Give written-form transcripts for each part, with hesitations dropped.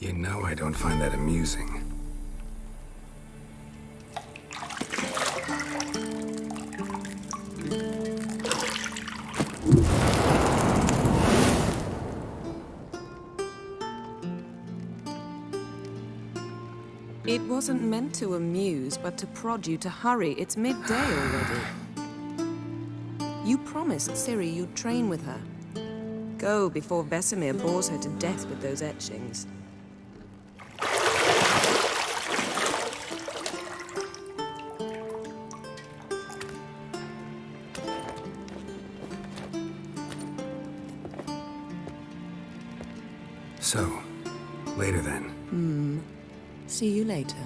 You know I don't find that amusing. It wasn't meant to amuse, but to prod you to hurry. It's midday already. You promised Ciri you'd train with her. Go before Vesemir bores her to death with those etchings. So, later then. See you later.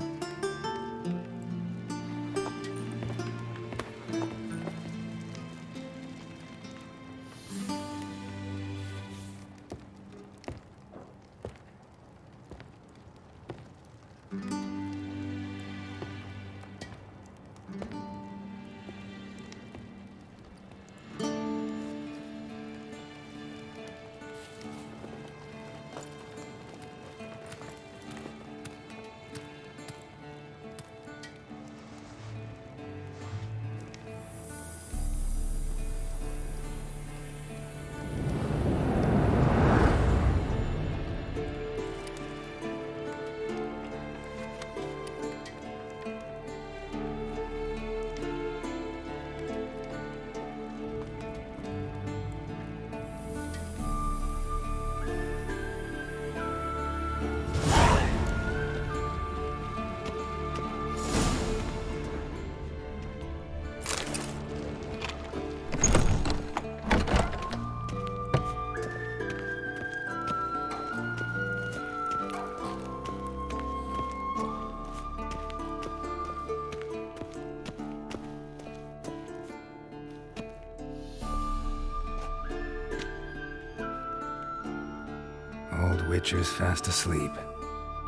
Old Witcher's fast asleep.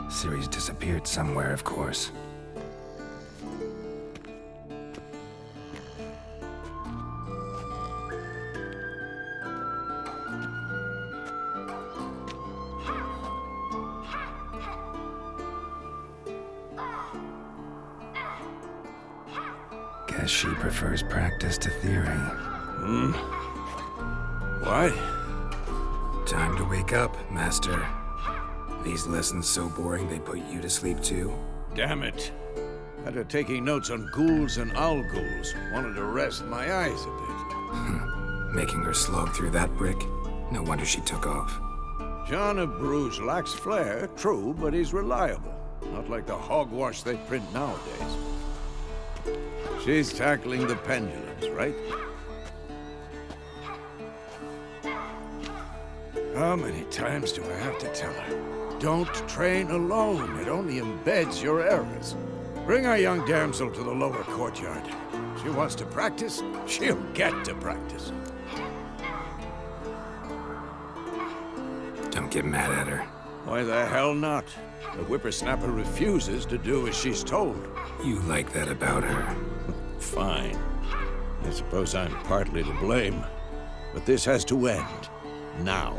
Ciri's disappeared somewhere, of course. Guess she prefers practice to theory. Why? Time to wake up, Master. These lessons so boring they put you to sleep too? Damn it. After taking notes on ghouls and owl ghouls, wanted to rest my eyes a bit. Making her slog through that brick? No wonder she took off. John of Bruges lacks flair, true, but he's reliable. Not like the hogwash they print nowadays. She's tackling the pendulums, right? How many times do I have to tell her? Don't train alone. It only embeds your errors. Bring our young damsel to the lower courtyard. She wants to practice, she'll get to practice. Don't get mad at her. Why the hell not? The whippersnapper refuses to do as she's told. You like that about her. Fine. I suppose I'm partly to blame. But this has to end. Now.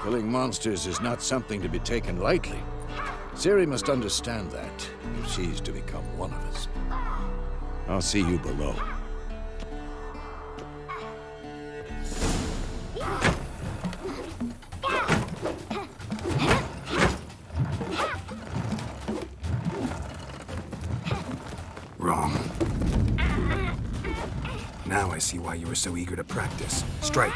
Killing monsters is not something to be taken lightly. Ciri must understand that, if she's to become one of us. I'll see you below. Wrong. Now I see why you were so eager to practice. Strike.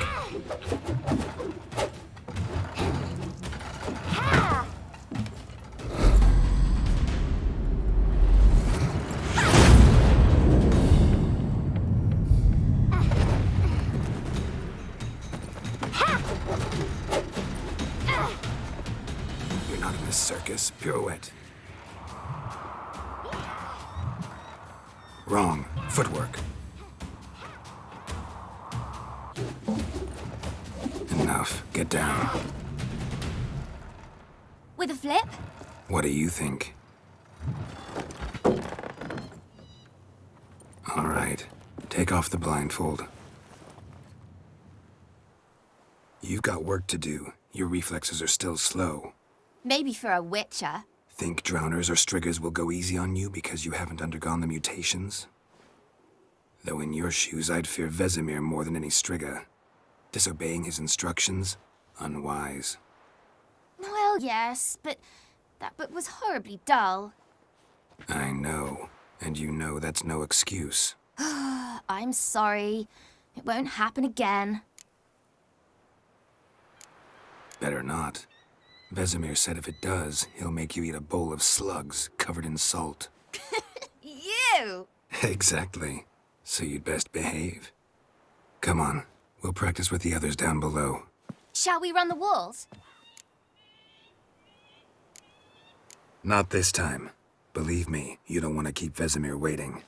You're not in this circus. Pirouette. Wrong. Footwork. Enough. Get down. With a flip? What do you think? All right. Take off the blindfold. You've got work to do. Your reflexes are still slow. Maybe for a witcher. Think drowners or striggers will go easy on you because you haven't undergone the mutations? Though in your shoes, I'd fear Vesemir more than any strigger. Disobeying his instructions? Unwise. Well, yes, but that book was horribly dull. I know. And you know that's no excuse. I'm sorry. It won't happen again. Better not. Vesemir said if it does, he'll make you eat a bowl of slugs covered in salt. You! Exactly. So you'd best behave. Come on, we'll practice with the others down below. Shall we run the walls? Not this time. Believe me, you don't want to keep Vesemir waiting.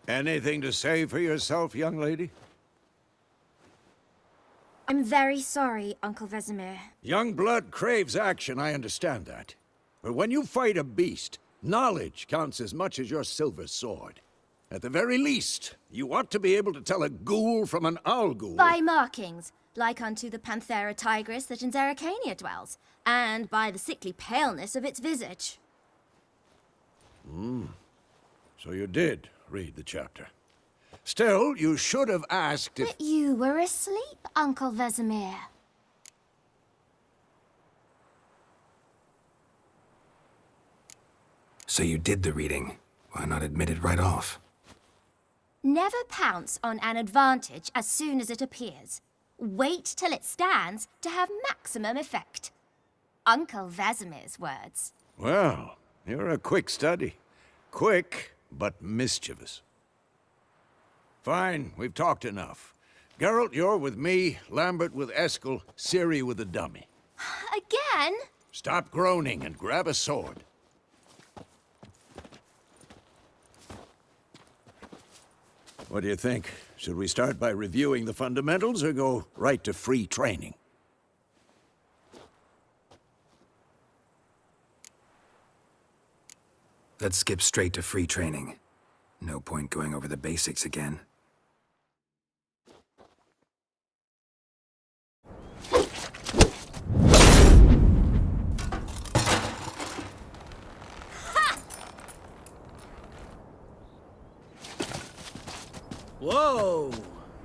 Anything to say for yourself, young lady? I'm very sorry, Uncle Vesemir. Young blood craves action, I understand that. But when you fight a beast, knowledge counts as much as your silver sword. At the very least, you ought to be able to tell a ghoul from an owl ghoul. By markings, like unto the Panthera tigris that in Zerrikania dwells, and by the sickly paleness of its visage. So you did read the chapter. Still, you should have asked if... But you were asleep, Uncle Vesemir. So you did the reading. Why not admit it right off? Never pounce on an advantage as soon as it appears. Wait till it stands to have maximum effect. Uncle Vesemir's words. Well, you're a quick study. Quick, but mischievous. Fine, we've talked enough. Geralt, you're with me, Lambert with Eskel, Ciri with the dummy. Again? Stop groaning and grab a sword. What do you think? Should we start by reviewing the fundamentals or go right to free training? Let's skip straight to free training. No point going over the basics again. Whoa!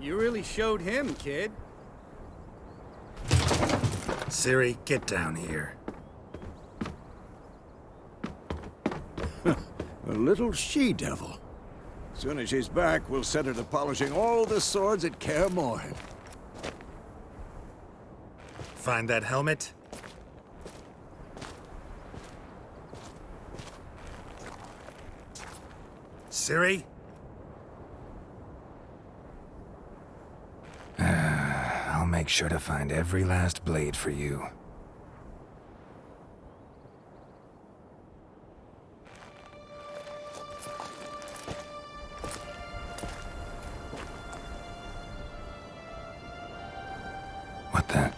You really showed him, kid. Ciri, get down here. A little she-devil. Soon as she's back, we'll set her to polishing all the swords at Kaer Morhen. Find that helmet? Ciri? I'll make sure to find every last blade for you. What the?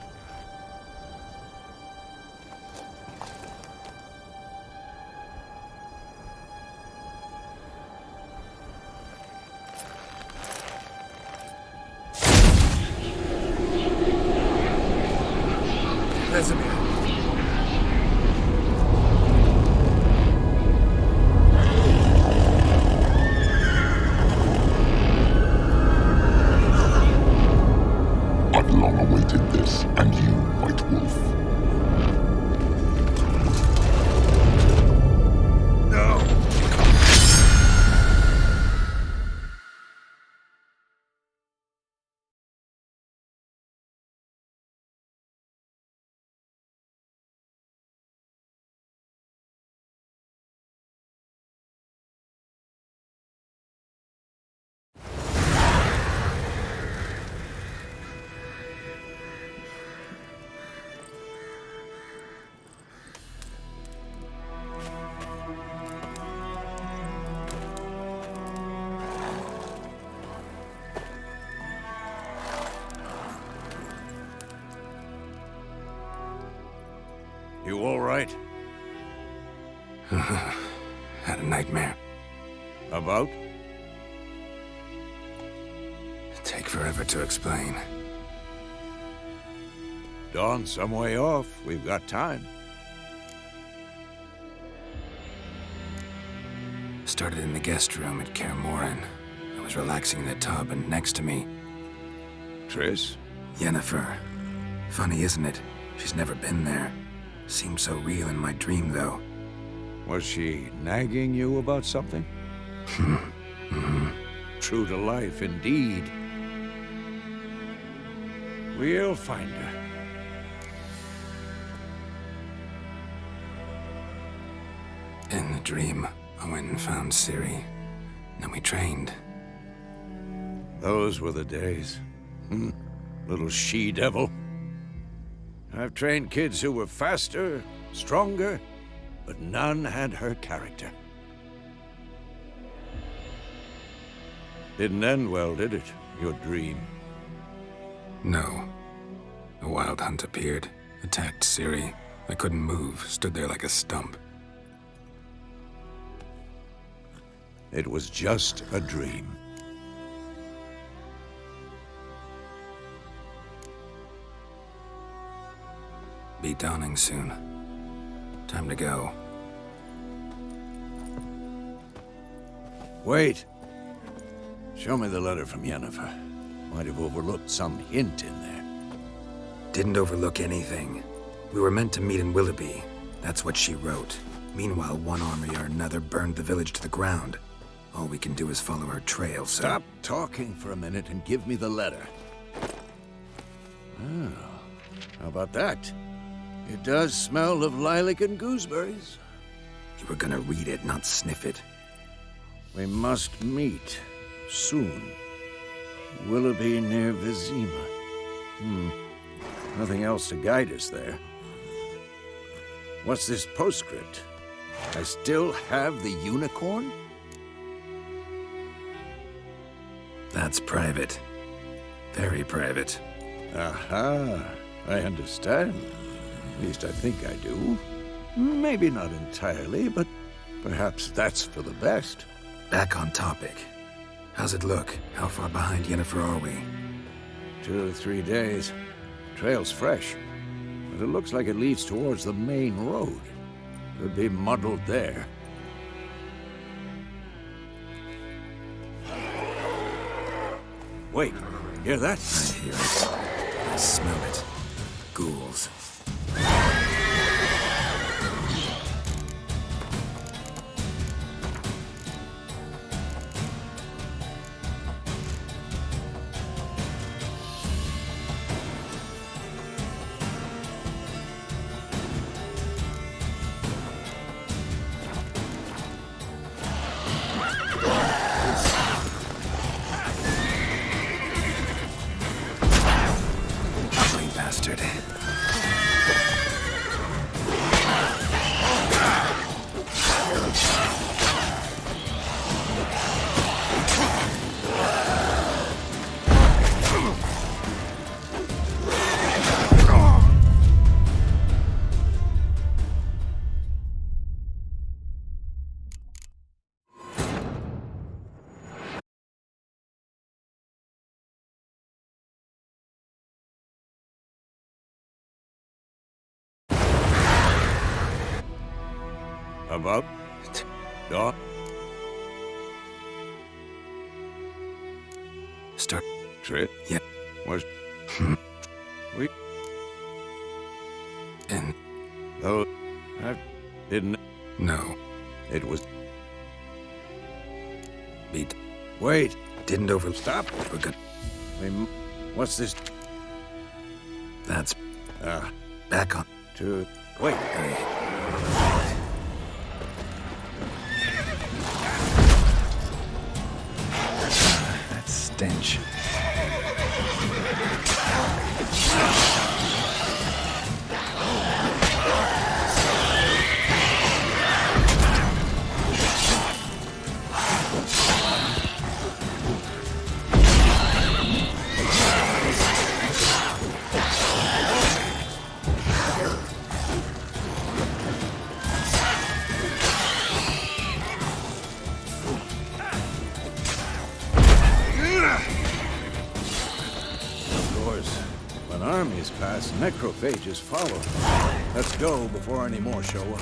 Vesemir. I've long awaited this, and you, White Wolf. You all right? Had a nightmare. About? Take forever to explain. Dawn's some way off. We've got time. Started in the guest room at Kaer Morhen. I was relaxing in the tub, and next to me, Triss? Yennefer. Funny, isn't it? She's never been there. Seemed so real in my dream, though. Was she nagging you about something? True to life, indeed. We'll find her. In the dream, I went and found Ciri. Then we trained. Those were the days. Little she-devil. I've trained kids who were faster, stronger, but none had her character. Didn't end well, did it? Your dream? No. A wild hunt appeared, attacked Ciri. I couldn't move, stood there like a stump. It was just a dream. Be dawning soon. Time to go. Wait. Show me the letter from Yennefer. Might have overlooked some hint in there. Didn't overlook anything. We were meant to meet in Willoughby. That's what she wrote. Meanwhile, one army or another burned the village to the ground. All we can do is follow her trail, so... Stop talking for a minute and give me the letter. Oh, how about that? It does smell of lilac and gooseberries. You were gonna read it, not sniff it. We must meet soon. Willoughby near Vizima. Nothing else to guide us there. What's this postscript? I still have the unicorn? That's private. Very private. Aha, I understand. At least I think I do. Maybe not entirely, but perhaps that's for the best. Back on topic. How's it look? How far behind Yennefer are we? 2 or 3 days. Trail's fresh, but it looks like it leads towards the main road. Could be muddled there. Wait, hear that? I hear it. I smell it. Ghouls. Bastard. About Dawn? Start. Triss? Yeah. Was we? And Oh, I didn't. no. It was. Beat. Wait. Didn't over. Stop. We're good. What's this? That's Ah, back on. to wait. Hey. That stench. When armies pass, necrophages follow. Let's go before any more show up.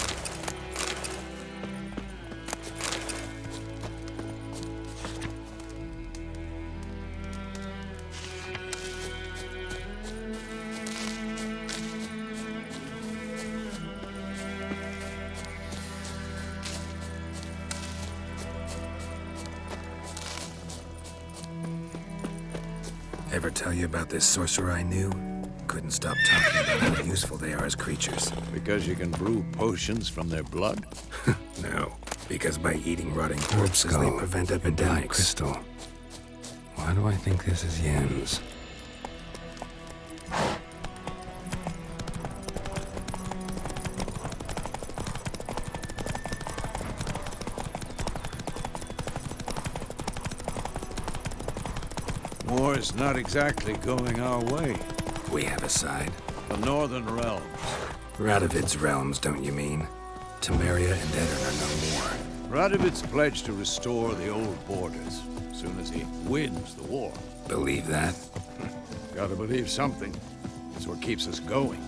Ever tell you about this sorcerer I knew? Couldn't stop talking about how useful they are as creatures. Because you can brew potions from their blood? No, because by eating rotting corpses they prevent epidemics. Crystal. Why do I think this is Yen's? War's not exactly going our way. We have a side. The Northern Realms. Radovid's realms, don't you mean? Temeria and Edirn are no more. Radovid's pledged to restore the old borders as soon as he wins the war. Believe that? Gotta believe something. That's what keeps us going.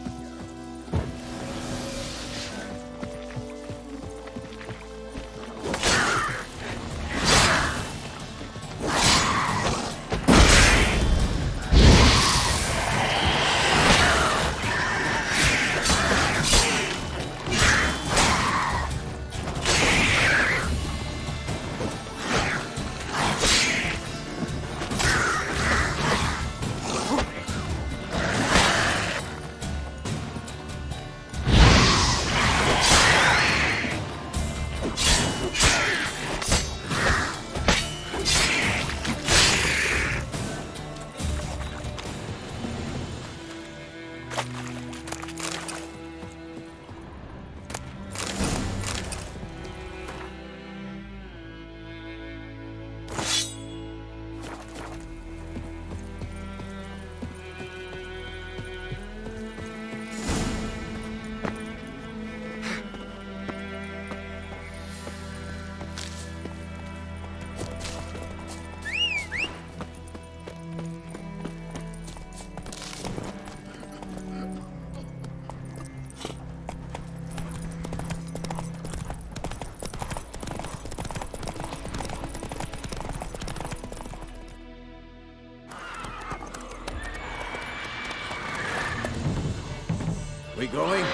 We going?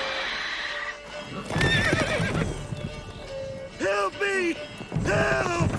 Help me! Help!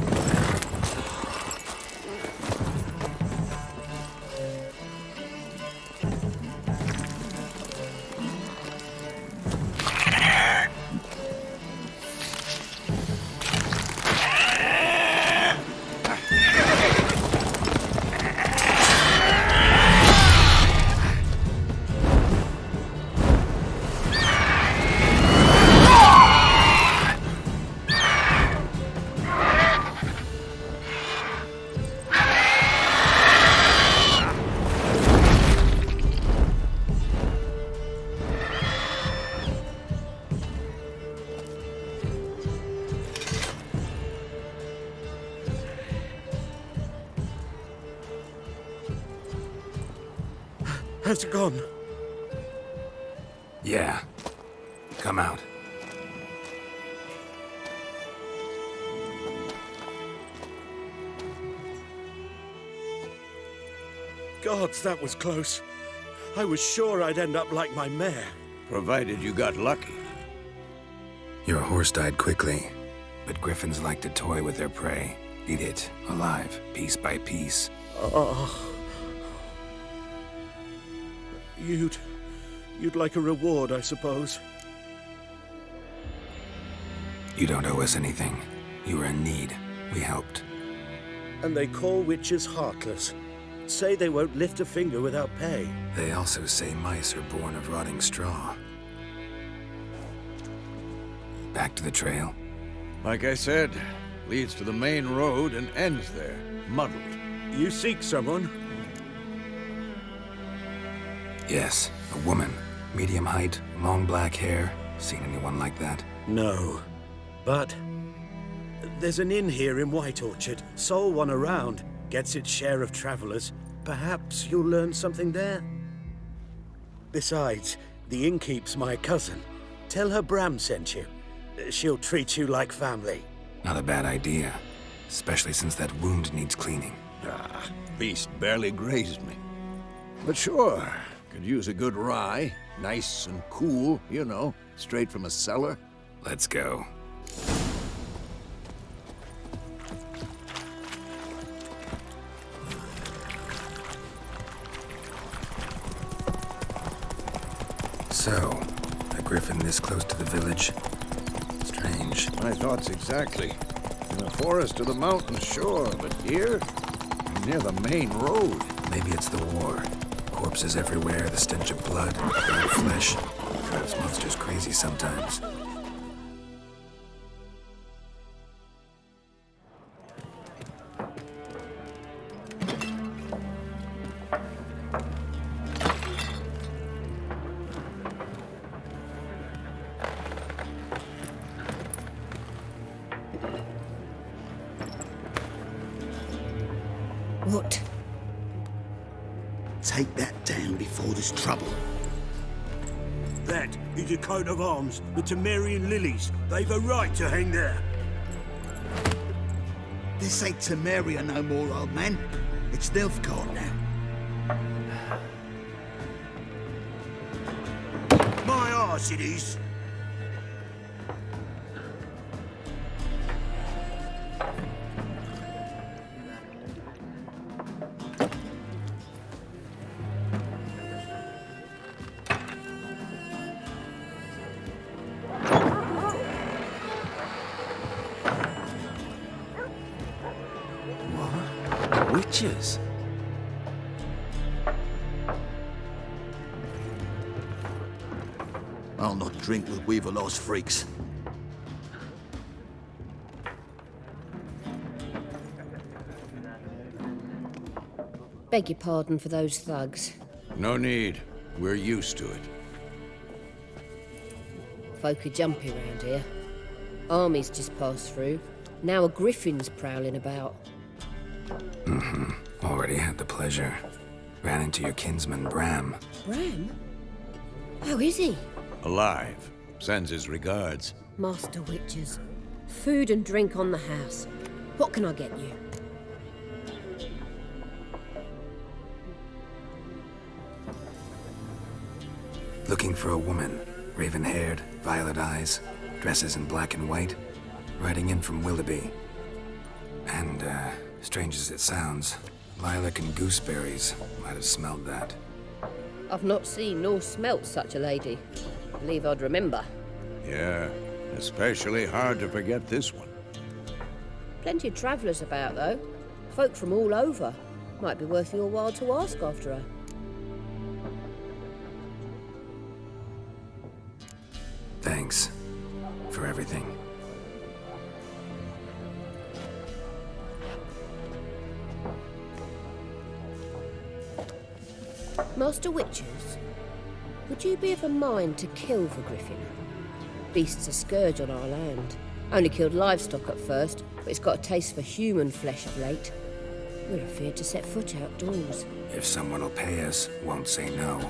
Has it gone? Yeah. Come out. Gods, that was close. I was sure I'd end up like my mare. Provided you got lucky. Your horse died quickly, but griffins like to toy with their prey. Eat it, alive, piece by piece. Oh. You'd like a reward, I suppose. You don't owe us anything. You were in need. We helped. And they call witches heartless. Say they won't lift a finger without pay. They also say mice are born of rotting straw. Back to the trail. Like I said, leads to the main road and ends there, muddled. You seek someone? Yes, a woman. Medium height, long black hair. Seen anyone like that? No. But there's an inn here in White Orchard. Sole one around. Gets its share of travelers. Perhaps you'll learn something there? Besides, the innkeep's my cousin. Tell her Bram sent you. She'll treat you like family. Not a bad idea. Especially since that wound needs cleaning. Beast barely grazed me. But sure, could use a good rye. Nice and cool, you know, straight from a cellar. Let's go. So, a griffin this close to the village? Strange. My thoughts exactly. In the forest or the mountains, sure, but here? Near the main road. Maybe it's the war. Corpses everywhere, the stench of blood, burnt flesh. Drives monsters crazy sometimes. What? Take that down before there's trouble. That is a coat of arms, the Temerian lilies. They've a right to hang there. This ain't Temeria no more, old man. It's Nilfgaard now. My arse it is. Witches? I'll not drink with Weaverlaw's freaks. Beg your pardon for those thugs. No need. We're used to it. Folk are jumpy round here. Armies just passed through. Now a griffin's prowling about. Already had the pleasure. Ran into your kinsman, Bram. Bram? How is he? Alive. Sends his regards. Master Witches. Food and drink on the house. What can I get you? Looking for a woman. Raven-haired, violet eyes, dresses in black and white. Riding in from Willoughby. And, strange as it sounds, lilac and gooseberries might have smelled that. I've not seen nor smelt such a lady. Believe I'd remember. Yeah, especially hard to forget this one. Plenty of travellers about, though. Folk from all over. Might be worth your while to ask after her. Thanks for everything. Master Witches, would you be of a mind to kill the griffin? Beast's a scourge on our land. Only killed livestock at first, but it's got a taste for human flesh of late. We're afeard to set foot outdoors. If someone will pay us, won't say no.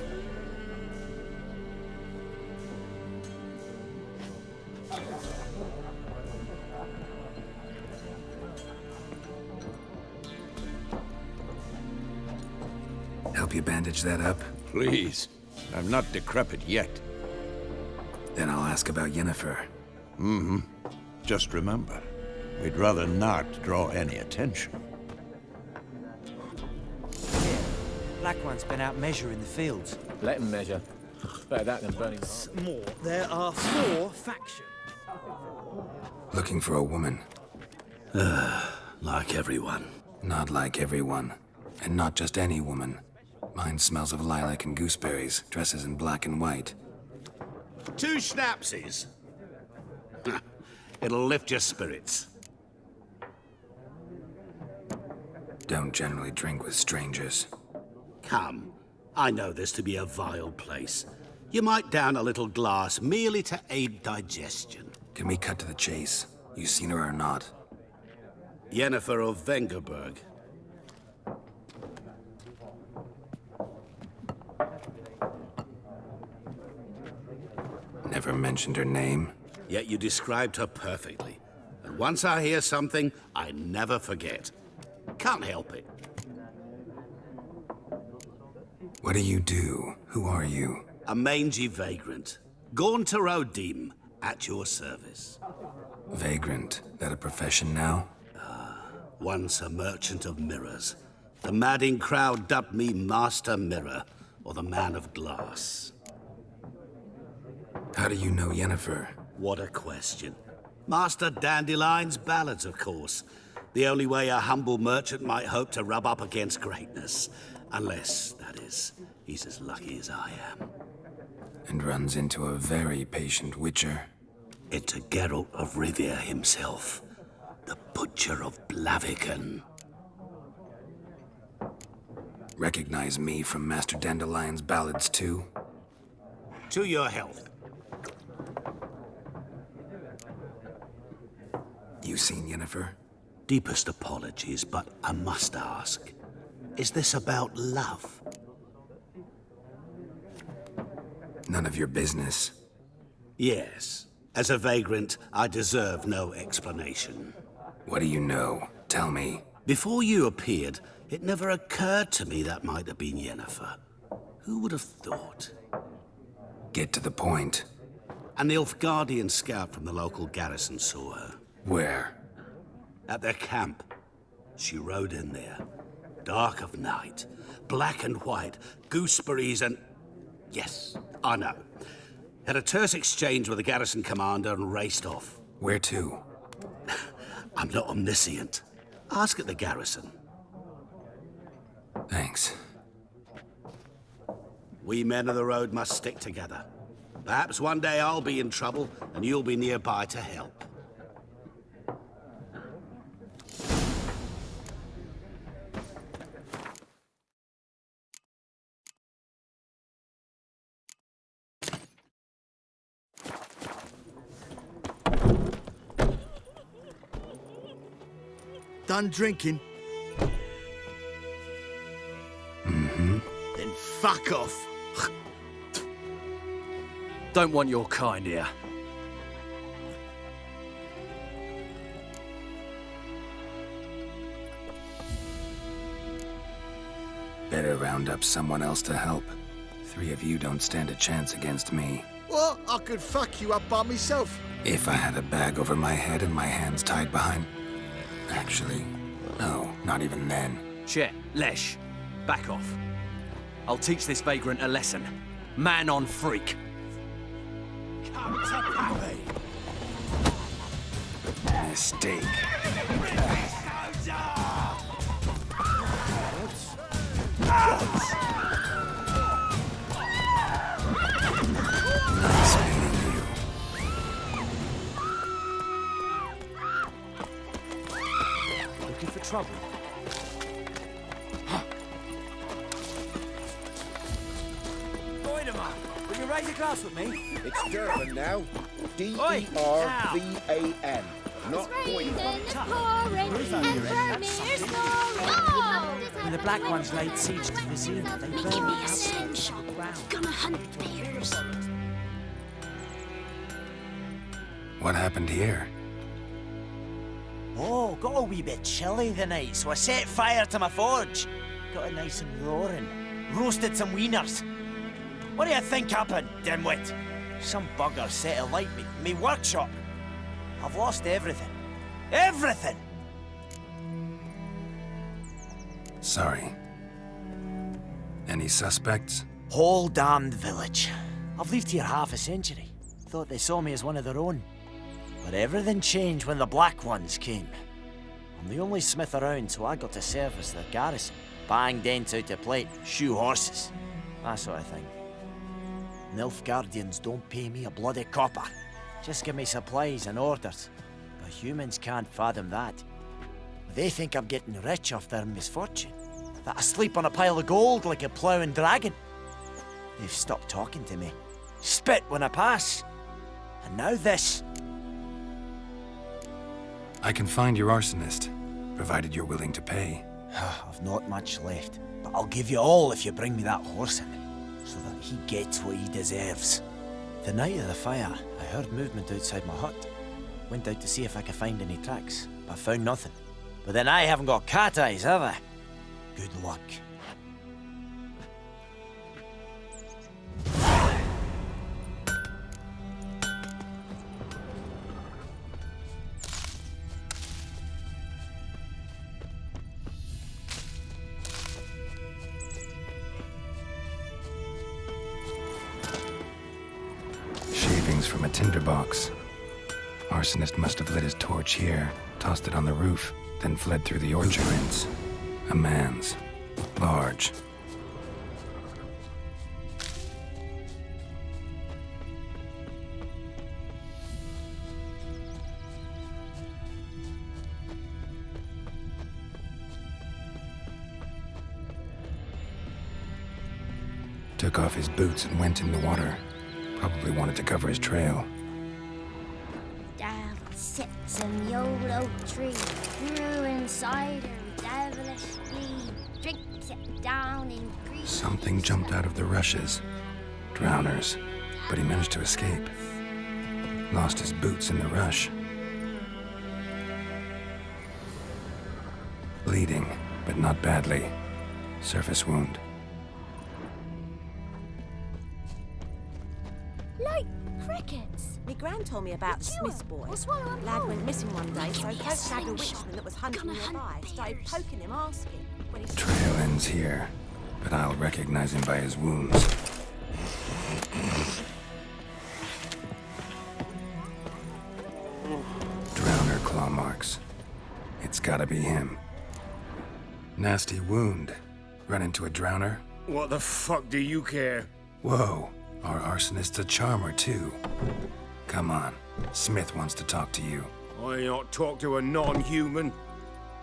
Help you bandage that up? Please. I'm not decrepit yet. Then I'll ask about Yennefer. Just remember, we'd rather not draw any attention. Black One's been out measuring the fields. Let him measure. Better that than burning the More. There are 4 factions. Looking for a woman. Like everyone. Not like everyone. And not just any woman. Mine smells of lilac and gooseberries, dresses in black and white. 2 schnapsies. It'll lift your spirits. Don't generally drink with strangers. Come. I know this to be a vile place. You might down a little glass merely to aid digestion. Can we cut to the chase? You seen her or not? Yennefer of Vengerberg. Never mentioned her name. Yet you described her perfectly. And once I hear something, I never forget. Can't help it. What do you do? Who are you? A mangy vagrant. Gone to Rodim, at your service. Vagrant. That a profession now? Once a merchant of mirrors. The madding crowd dubbed me Master Mirror, or the Man of Glass. How do you know Yennefer? What a question. Master Dandelion's ballads, of course. The only way a humble merchant might hope to rub up against greatness. Unless, that is, he's as lucky as I am. And runs into a very patient witcher. Into Geralt of Rivia himself. The Butcher of Blaviken. Recognize me from Master Dandelion's ballads, too? To your health. You seen Yennefer? Deepest apologies, but I must ask. Is this about love? None of your business. Yes. As a vagrant, I deserve no explanation. What do you know? Tell me. Before you appeared, it never occurred to me that might have been Yennefer. Who would have thought? Get to the point. An Nilfgaardian scout from the local garrison saw her. Where? At their camp. She rode in there. Dark of night. Black and white. Gooseberries and... Yes, I know. Had a terse exchange with the garrison commander and raced off. Where to? I'm not omniscient. Ask at the garrison. Thanks. We men of the road must stick together. Perhaps one day I'll be in trouble and you'll be nearby to help. Done drinking? Mm-hmm. Then fuck off. Don't want your kind here. Better round up someone else to help. 3 of you don't stand a chance against me. What? I could fuck you up by myself. If I had a bag over my head and my hands tied behind... Actually, no, not even then. Shit, Lesh, back off. I'll teach this vagrant a lesson. Man on freak. Come to Pappy! Mistake. Nice meeting you. Looking for trouble? Goidemar, will you raise a glass with me? It's Durban now. D-E-R-V-A-N. Not Goidemar. When the Black Ones laid siege to Vizima, they burned the outside to the ground. Gonna hunt bears. What happened here? Oh, got a wee bit chilly the night, so I set fire to my forge. Got it nice and roaring. Roasted some wieners. What do you think happened, dimwit? Some bugger set alight me workshop. I've lost everything. Everything! Sorry. Any suspects? Whole damned village. I've lived here half a century. Thought they saw me as one of their own. But everything changed when the Black Ones came. I'm the only smith around, so I got to service their garrison. Bang dents out of plate, shoe horses. That sort of thing. Nilfgaardians don't pay me a bloody copper. Just give me supplies and orders. But humans can't fathom that. They think I'm getting rich off their misfortune. That I sleep on a pile of gold like a ploughing dragon. They've stopped talking to me. Spit when I pass. And now this. I can find your arsonist, provided you're willing to pay. I've not much left, but I'll give you all if you bring me that horse in, so that he gets what he deserves. The night of the fire, I heard movement outside my hut. Went out to see if I could find any tracks, but found nothing. But then I haven't got cat eyes, have I? Good luck. Shavings from a tinderbox. Arsonist must have lit his torch here, tossed it on the roof, then fled through the orchards. A man's. Large. Took off his boots and went in the water. Probably wanted to cover his trail. Down sits in the old oak tree, brewing cider with devilish glee. Drinks it down in grease. Something jumped out of the rushes. Drowners. But he managed to escape. Lost his boots in the rush. Bleeding, but not badly. Surface wound. Like crickets. Me gran told me about the Smith's boy. Lad went missing one day, so folks had a witchman that was hunting nearby. Started poking him, asking. When he... Trail ends here, but I'll recognize him by his wounds. Drowner claw marks. It's gotta be him. Nasty wound. Run into a drowner? What the fuck do you care? Whoa, our arsonist's a charmer too. Come on, Smith wants to talk to you. I not talk to a non-human.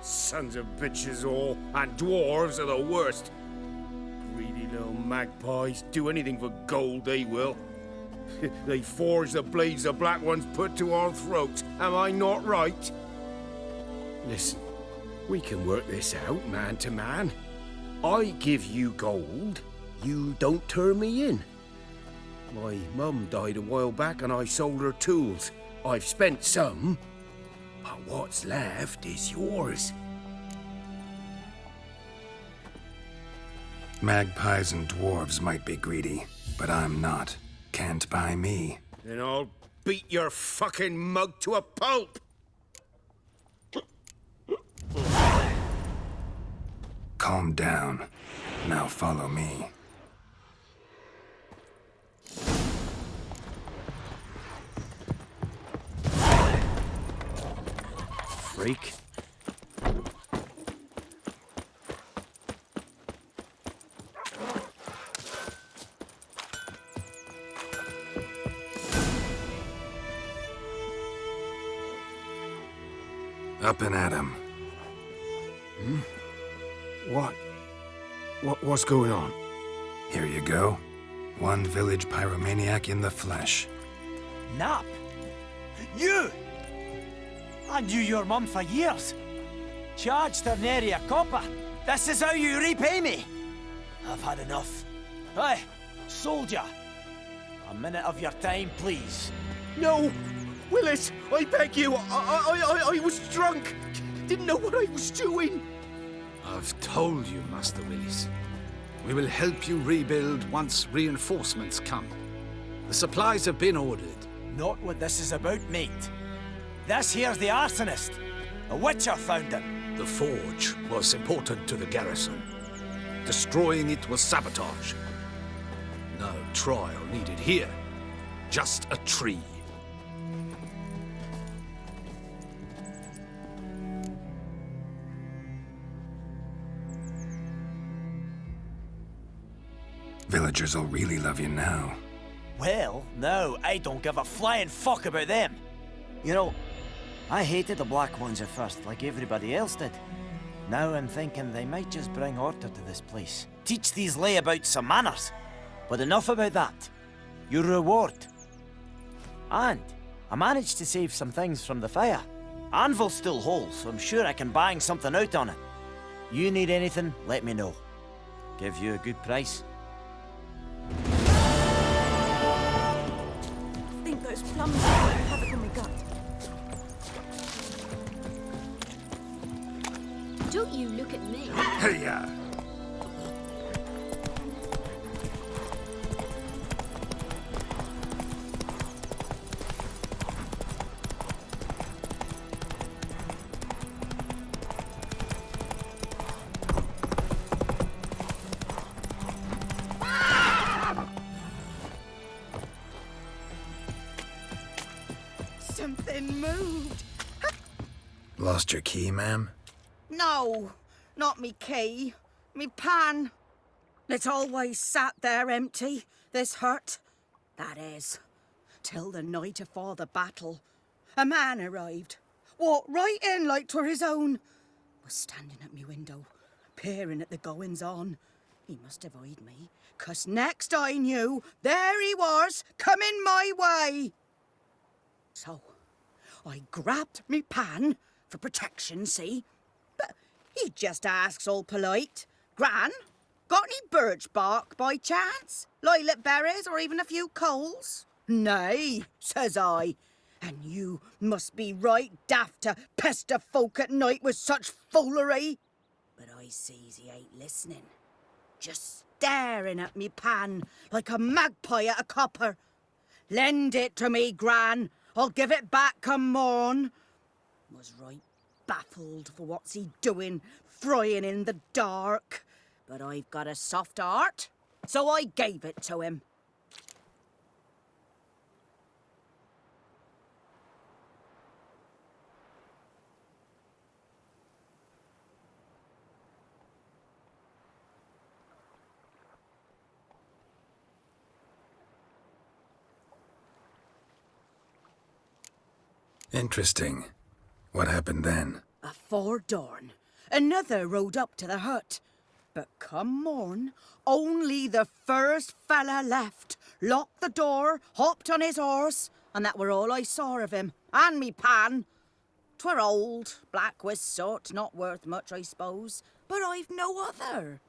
Sons of bitches all, and dwarves are the worst. Greedy little magpies, do anything for gold, they will. They forge the blades the black ones put to our throats. Am I not right? Listen, we can work this out man to man. I give you gold, you don't turn me in. My mum died a while back and I sold her tools. I've spent some, but what's left is yours. Magpies and dwarves might be greedy, but I'm not. Can't buy me. Then I'll beat your fucking mug to a pulp! Calm down. Now follow me. Freak. Up and at him. What's going on? Here you go. One village pyromaniac in the flesh. Nap? You! I knew your mum for years. Charged her nary a copper. This is how you repay me. I've had enough. Hey, soldier. A minute of your time, please. No! Willis, I beg you, I was drunk. Didn't know what I was doing. I've told you, Master Willis. We will help you rebuild once reinforcements come. The supplies have been ordered. Not what this is about, mate. This here's the arsonist. A witcher found him. The forge was important to the garrison. Destroying it was sabotage. No trial needed here. Just a tree. Villagers will really love you now. Well, no, I don't give a flying fuck about them. You know, I hated the Black Ones at first, like everybody else did. Now I'm thinking they might just bring order to this place. Teach these layabouts some manners. But enough about that. Your reward. And I managed to save some things from the fire. Anvil's still whole, so I'm sure I can bang something out on it. You need anything, let me know. Give you a good price. Those plums are gonna have it in my gut. Don't you look at me. Hey-ya! Something moved. Lost your key, ma'am? No, not me key. Me pan. It's always sat there empty, this hut. That is, till the night afore the battle. A man arrived, walked right in like 'twere his own. Was standing at me window, peering at the goings-on. He must have eyed me, 'cause next I knew, there he was, coming my way. So, I grabbed me pan, for protection, see? But he just asks all polite, Gran, got any birch bark by chance? Lilac berries or even a few coals? Nay, says I. And you must be right daft to pester folk at night with such foolery. But I sees he ain't listening. Just staring at me pan like a magpie at a copper. Lend it to me, Gran. I'll give it back come morn. Was right baffled for what's he doing, frying in the dark. But I've got a soft heart, so I gave it to him. Interesting. What happened then? Afore dawn, another rode up to the hut. But come morn, only the first fella left, locked the door, hopped on his horse, and that were all I saw of him, and me pan. 'Twere old, black with soot, not worth much, I suppose, but I've no other.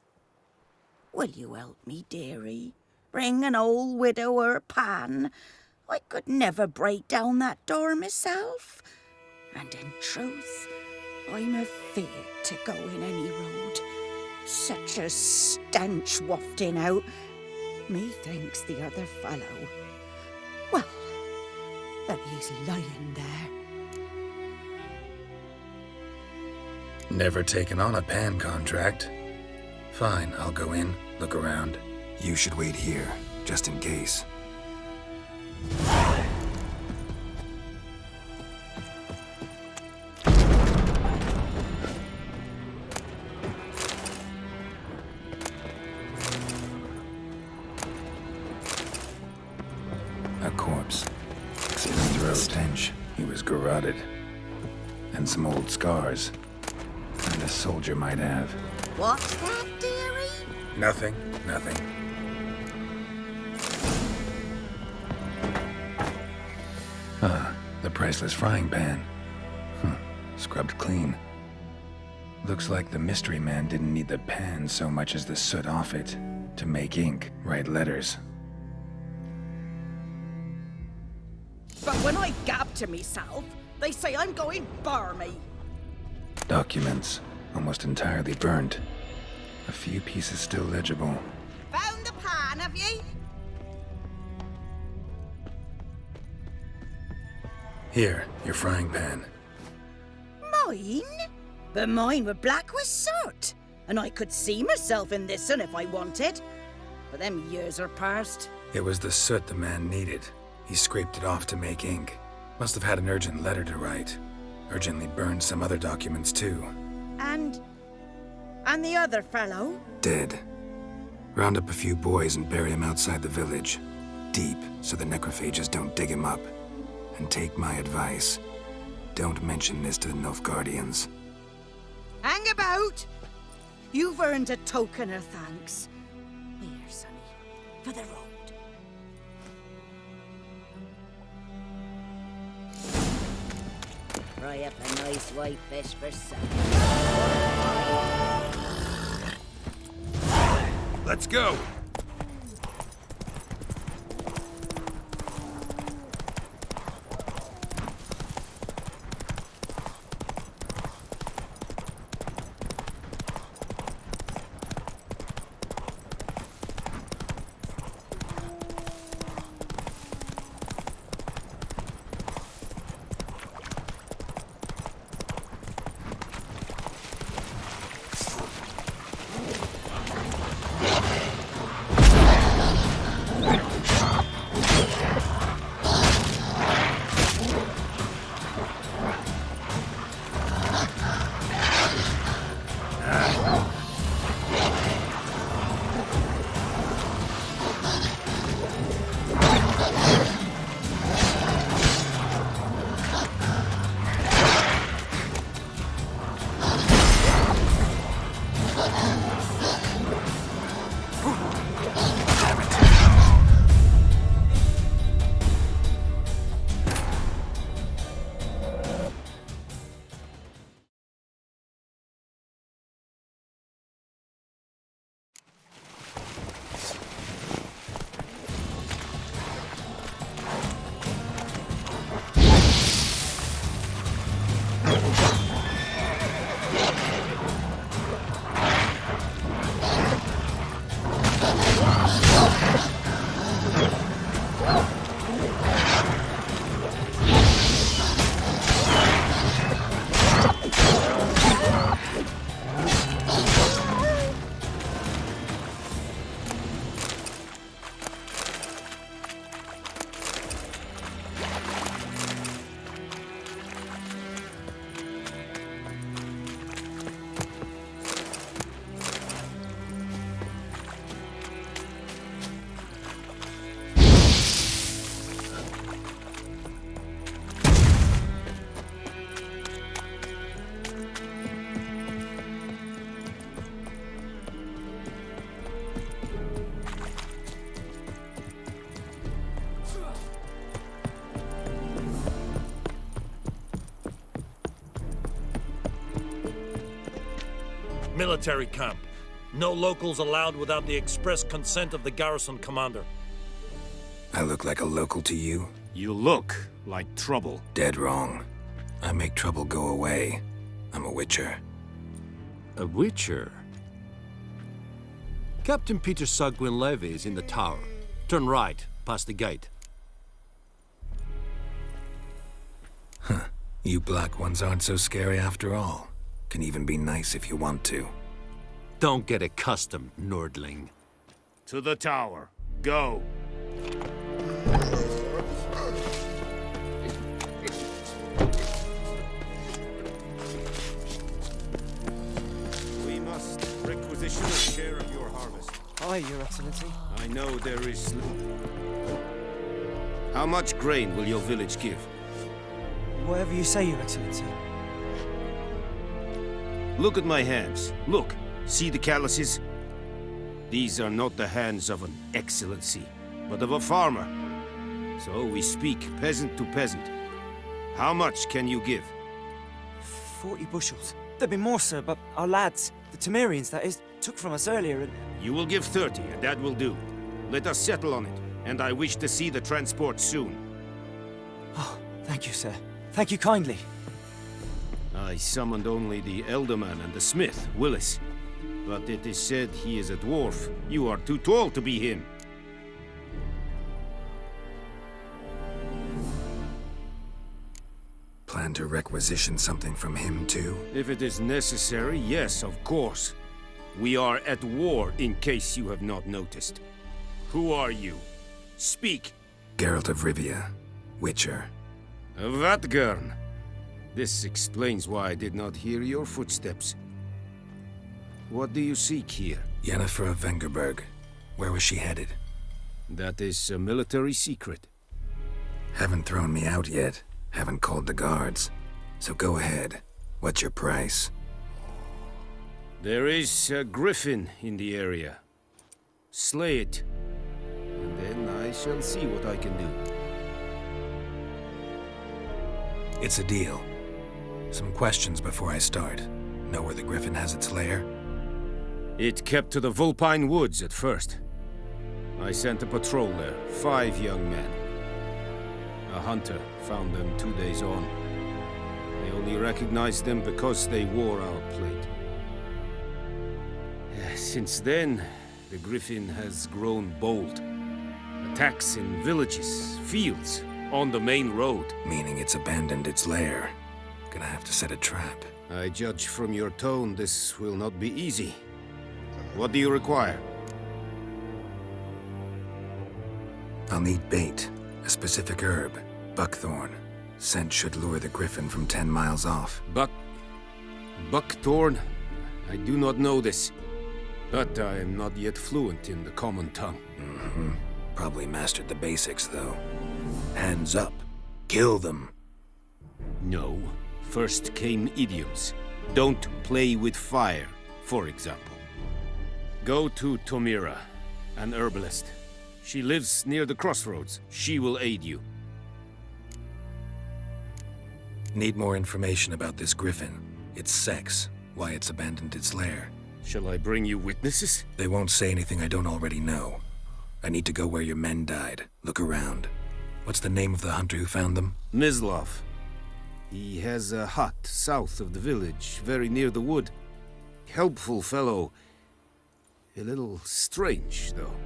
Will you help me, dearie? Bring an old widower pan. I could never break down that door myself. And in truth, I'm afeard to go in any road. Such a stench wafting out. Methinks the other fellow, well, that he's lying there. Never taken on a pan contract. Fine, I'll go in, look around. You should wait here, just in case. A corpse. Slit his throat. Stench. He was garroted. And some old scars. And a soldier might have. What's that, dearie? Nothing. Nothing. Ah, the priceless frying pan. Scrubbed clean. Looks like the mystery man didn't need the pan so much as the soot off it to make ink, write letters. But when I gab to myself, they say I'm going barmy. Documents, almost entirely burnt. A few pieces still legible. Found the pan, have ye? Here, your frying pan. Mine? But mine were black with soot. And I could see myself in this one if I wanted. But them years are past. It was the soot the man needed. He scraped it off to make ink. Must have had an urgent letter to write. Urgently burned some other documents too. And the other fellow? Dead. Round up a few boys and bury him outside the village. Deep, so the necrophages don't dig him up. And take my advice. Don't mention this to the Nilfgaardians. Hang about! You've earned a token of thanks. Here, sonny, for the road. Fry up a nice white fish for supper. Let's go! Military camp. No locals allowed without the express consent of the garrison commander. I look like a local to you? You look like trouble. Dead wrong. I make trouble go away. I'm a witcher. A witcher? Captain Peter Sagwin Levy is in the tower. Turn right, past the gate. Huh. You black ones aren't so scary after all. Can even be nice if you want to. Don't get accustomed, Nordling. To the tower. Go. We must requisition a share of your harvest. Aye, Your Excellency. I know there is... How much grain will your village give? Whatever you say, Your Excellency. Look at my hands. Look. See the calluses? These are not the hands of an excellency, but of a farmer. So we speak peasant to peasant. How much can you give? 40 bushels. There'd be more, sir, but our lads, the Temerians, that is, took from us earlier and... You will give 30, and that will do. Let us settle on it, and I wish to see the transport soon. Oh, thank you, sir. Thank you kindly. I summoned only the Elderman and the smith, Willis. But it is said he is a dwarf. You are too tall to be him. Plan to requisition something from him, too? If it is necessary, yes, of course. We are at war, in case you have not noticed. Who are you? Speak. Geralt of Rivia, Witcher. Vatgern. This explains why I did not hear your footsteps. What do you seek here? Yennefer of Vengerberg. Where was she headed? That is a military secret. Haven't thrown me out yet. Haven't called the guards. So go ahead. What's your price? There is a griffin in the area. Slay it. And then I shall see what I can do. It's a deal. Some questions before I start. Know where the griffin has its lair? It kept to the Vulpine Woods at first. I sent a patrol there, 5 young men. A hunter found them 2 days on. I only recognized them because they wore our plate. Since then, the griffin has grown bold. Attacks in villages, fields, on the main road. Meaning it's abandoned its lair. Gonna have to set a trap. I judge from your tone this will not be easy. What do you require? I'll need bait. A specific herb. Buckthorn. Scent should lure the griffin from 10 miles off. Buckthorn? I do not know this. But I am not yet fluent in the common tongue. Mm-hmm. Probably mastered the basics, though. Hands up. Kill them. No. First came idioms. Don't play with fire, for example. Go to Tomira, an herbalist. She lives near the crossroads. She will aid you. Need more information about this griffin. Its sex, why it's abandoned its lair. Shall I bring you witnesses? They won't say anything I don't already know. I need to go where your men died. Look around. What's the name of the hunter who found them? Mislav. He has a hut south of the village, very near the wood. Helpful fellow. A little strange, though.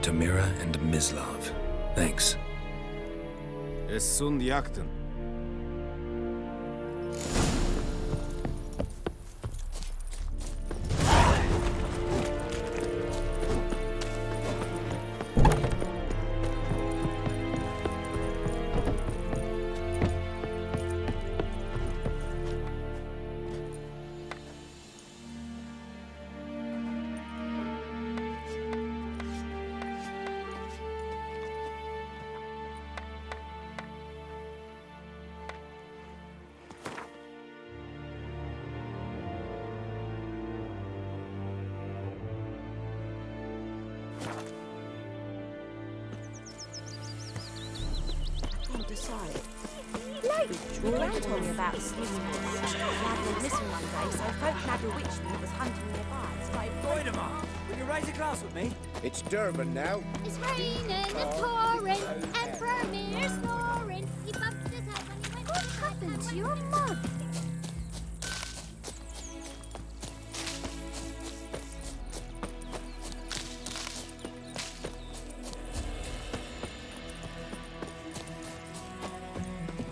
Tamira and Mislav. Thanks. Es sunt jakten. My gran told me about Smith boys. Lad went missing one day, so folk nabbed a witchman that was hunting nearby. Will you rise a glass with me? It's Durban now. It's raining and pouring, and Vermeer's snoring. He bumped his head when he went. What happened to your mug?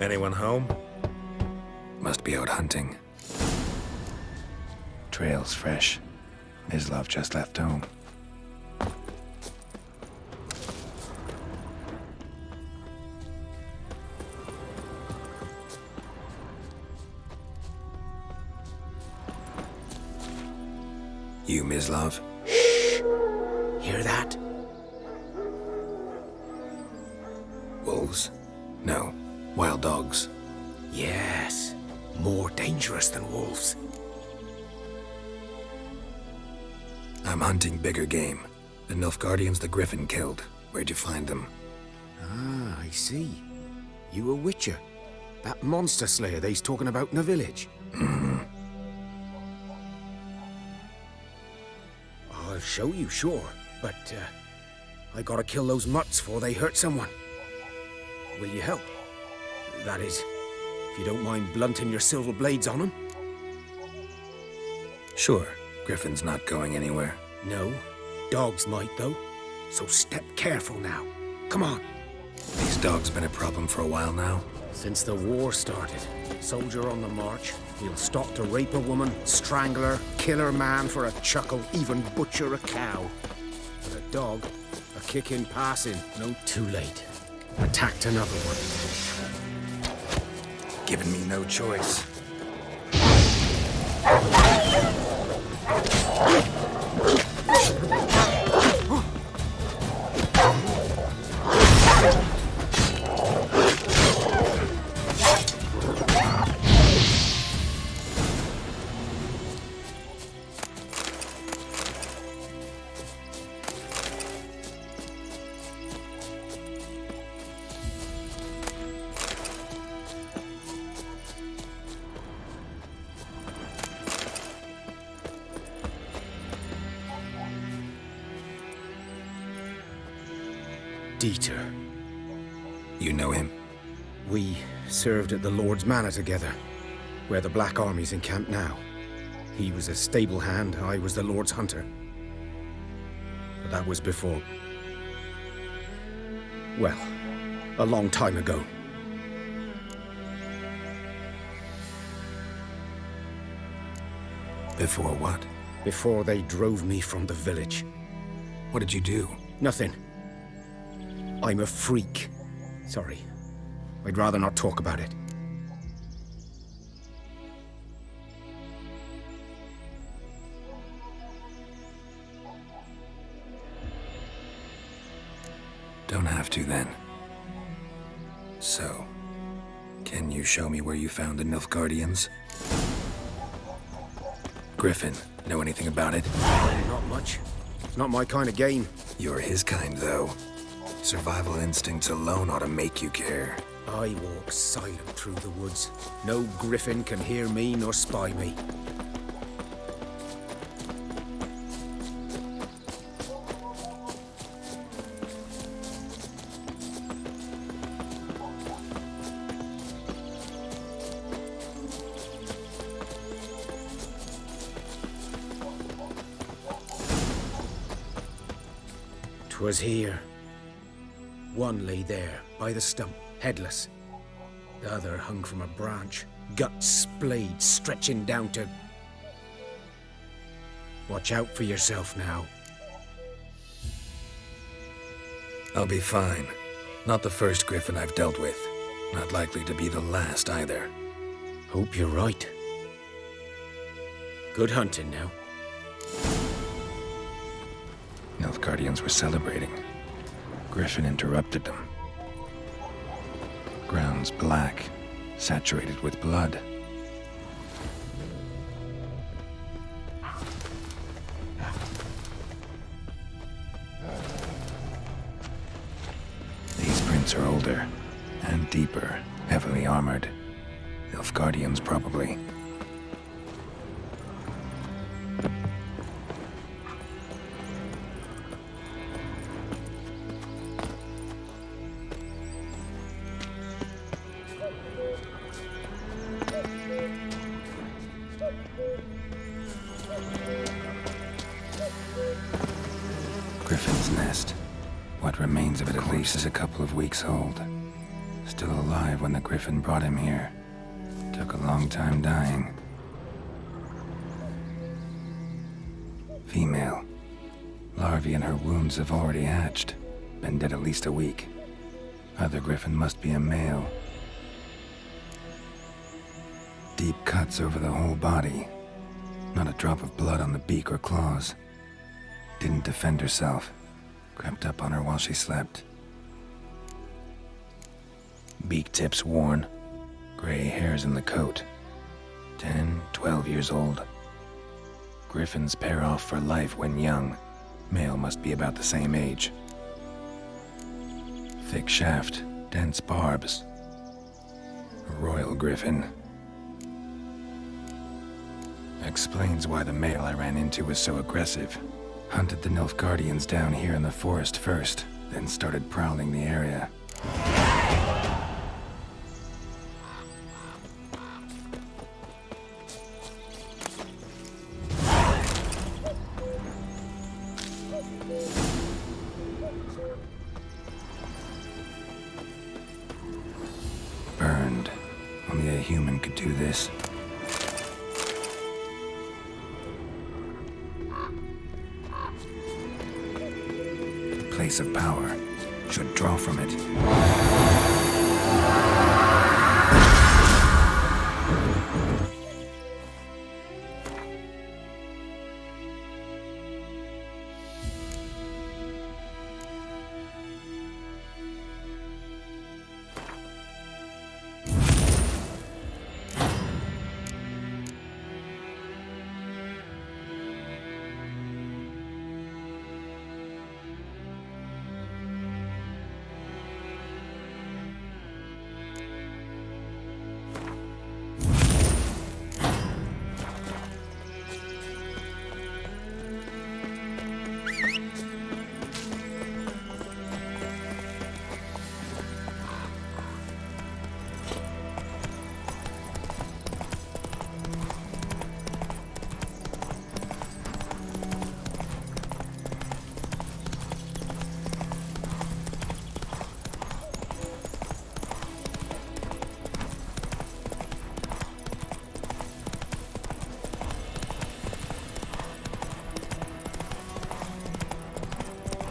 Anyone home? Must be out hunting. Trail's fresh. Mislav just left home. You, Mislav? Hear that? Wolves? No. Wild dogs. Yes. More dangerous than wolves. I'm hunting bigger game. The Nilfgaardians the Griffin killed. Where'd you find them? Ah, I see. You a witcher. That monster slayer they's talking about in the village. Mm-hmm. I'll show you, sure. But, I gotta kill those mutts before they hurt someone. Will you help? That is, if you don't mind blunting your silver blades on them. Sure. Griffin's not going anywhere. No. Dogs might, though. So step careful now. Come on. These dogs been a problem for a while now? Since the war started. Soldier on the march. He'll stop to rape a woman, strangle her, kill her man for a chuckle, even butcher a cow. But a dog, a kick in passing, no too late. Attacked another one. Giving me no choice. Dieter. You know him? We served at the Lord's Manor together, where the Black Army's encamped now. He was a stable hand, I was the Lord's hunter. But that was before... well, a long time ago. Before what? Before they drove me from the village. What did you do? Nothing. I'm a freak. Sorry. I'd rather not talk about it. Don't have to, then. So, can you show me where you found the Nilfgaardians? Griffin, know anything about it? Not much. It's not my kind of game. You're his kind, though. Survival instincts alone ought to make you care. I walk silent through the woods. No griffin can hear me nor spy me. 'Twas here. One lay there, by the stump, headless. The other hung from a branch, guts splayed, stretching down to... Watch out for yourself now. I'll be fine. Not the first griffin I've dealt with. Not likely to be the last, either. Hope you're right. Good hunting now. Nilfgaardians were celebrating. Griffin interrupted them. Ground's black, saturated with blood. These prints are older and deeper, heavily armored. Nilfgaardians, probably. Griffin's nest. What remains of it at least is a couple of weeks old. Still alive when the Griffin brought him here. Took a long time dying. Female. Larvae in her wounds have already hatched. Been dead at least a week. Other Griffin must be a male. Deep cuts over the whole body. Not a drop of blood on the beak or claws. Didn't defend herself. Crept up on her while she slept. Beak tips worn. Gray hairs in the coat. 10, 12 years old. Griffins pair off for life when young. Male must be about the same age. Thick shaft, dense barbs. A royal griffin. Explains why the male I ran into was so aggressive. Hunted the Nilfgaardians down here in the forest first, then started prowling the area. Burned. Only a human could do this. Place of power. Should draw from it.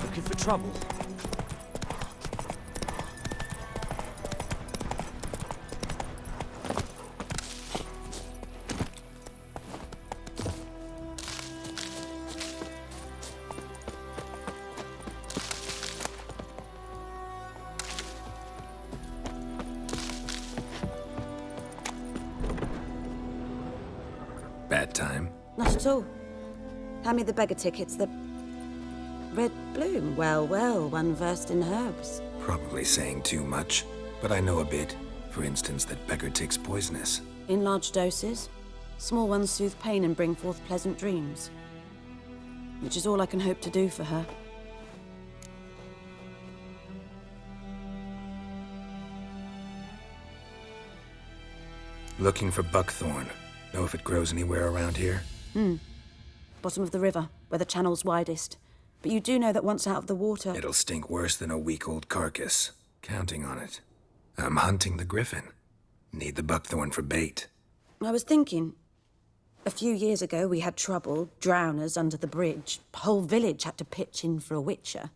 Looking for trouble? Bad time? Not at all. Hand me the beggar tickets, the red bloom. Well, well, one versed in herbs. Probably saying too much, but I know a bit. For instance, that beggar tick's poisonous. In large doses. Small ones soothe pain and bring forth pleasant dreams. Which is all I can hope to do for her. Looking for buckthorn. Know if it grows anywhere around here? Bottom of the river, where the channel's widest. But you do know that once out of the water... It'll stink worse than a week-old carcass. Counting on it. I'm hunting the griffin. Need the buckthorn for bait. I was thinking... A few years ago, we had trouble, drowners under the bridge. Whole village had to pitch in for a witcher.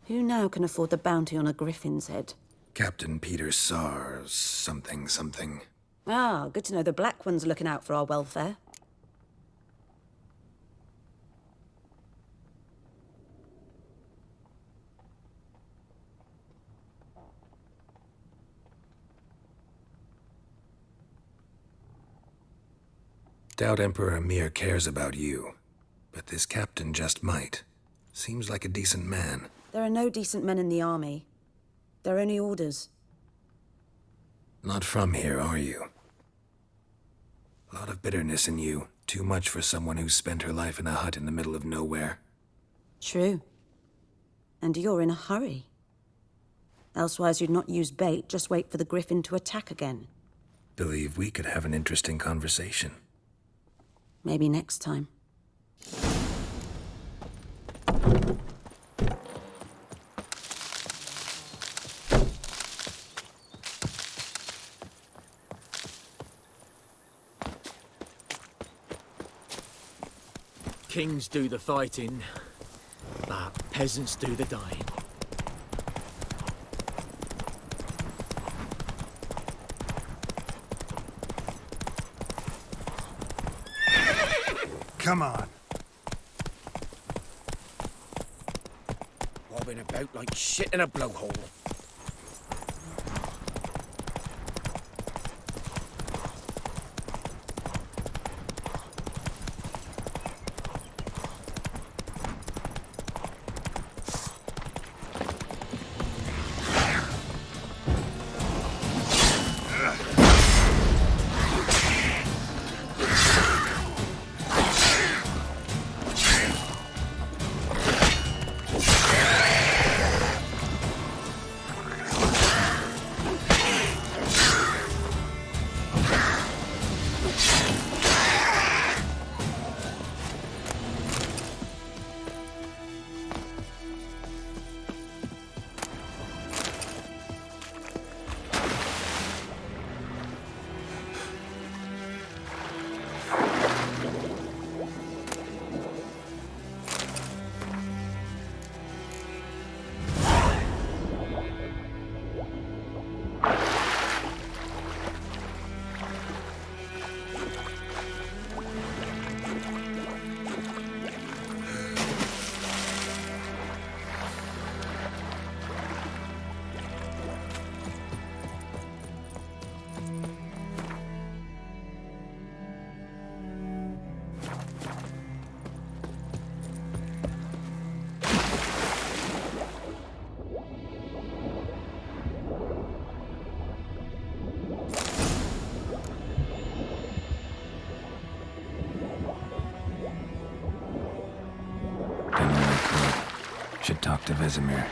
Who now can afford the bounty on a griffin's head? Captain Peter Sar... something. Ah, good to know the Black One's looking out for our welfare. Doubt Emperor Emir cares about you. But this captain just might. Seems like a decent man. There are no decent men in the army. They're only orders. Not from here, are you? A lot of bitterness in you. Too much for someone who spent her life in a hut in the middle of nowhere. True. And you're in a hurry. Elsewise you'd not use bait, just wait for the griffin to attack again. Believe we could have an interesting conversation. Maybe next time. Kings do the fighting, but peasants do the dying. Come on. Wobbing about like shit in a blowhole. Should talk to Vesemir.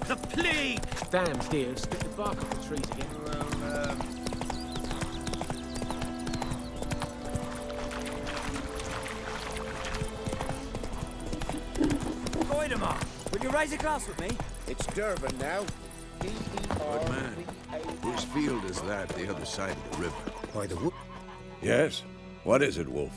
The plague! Damn deer, stick the bark off the trees again. Will you raise a glass with me? It's Durban now. Good man. Whose field is that, the other side of the river? By the wood. Yes? What is it, Wolf?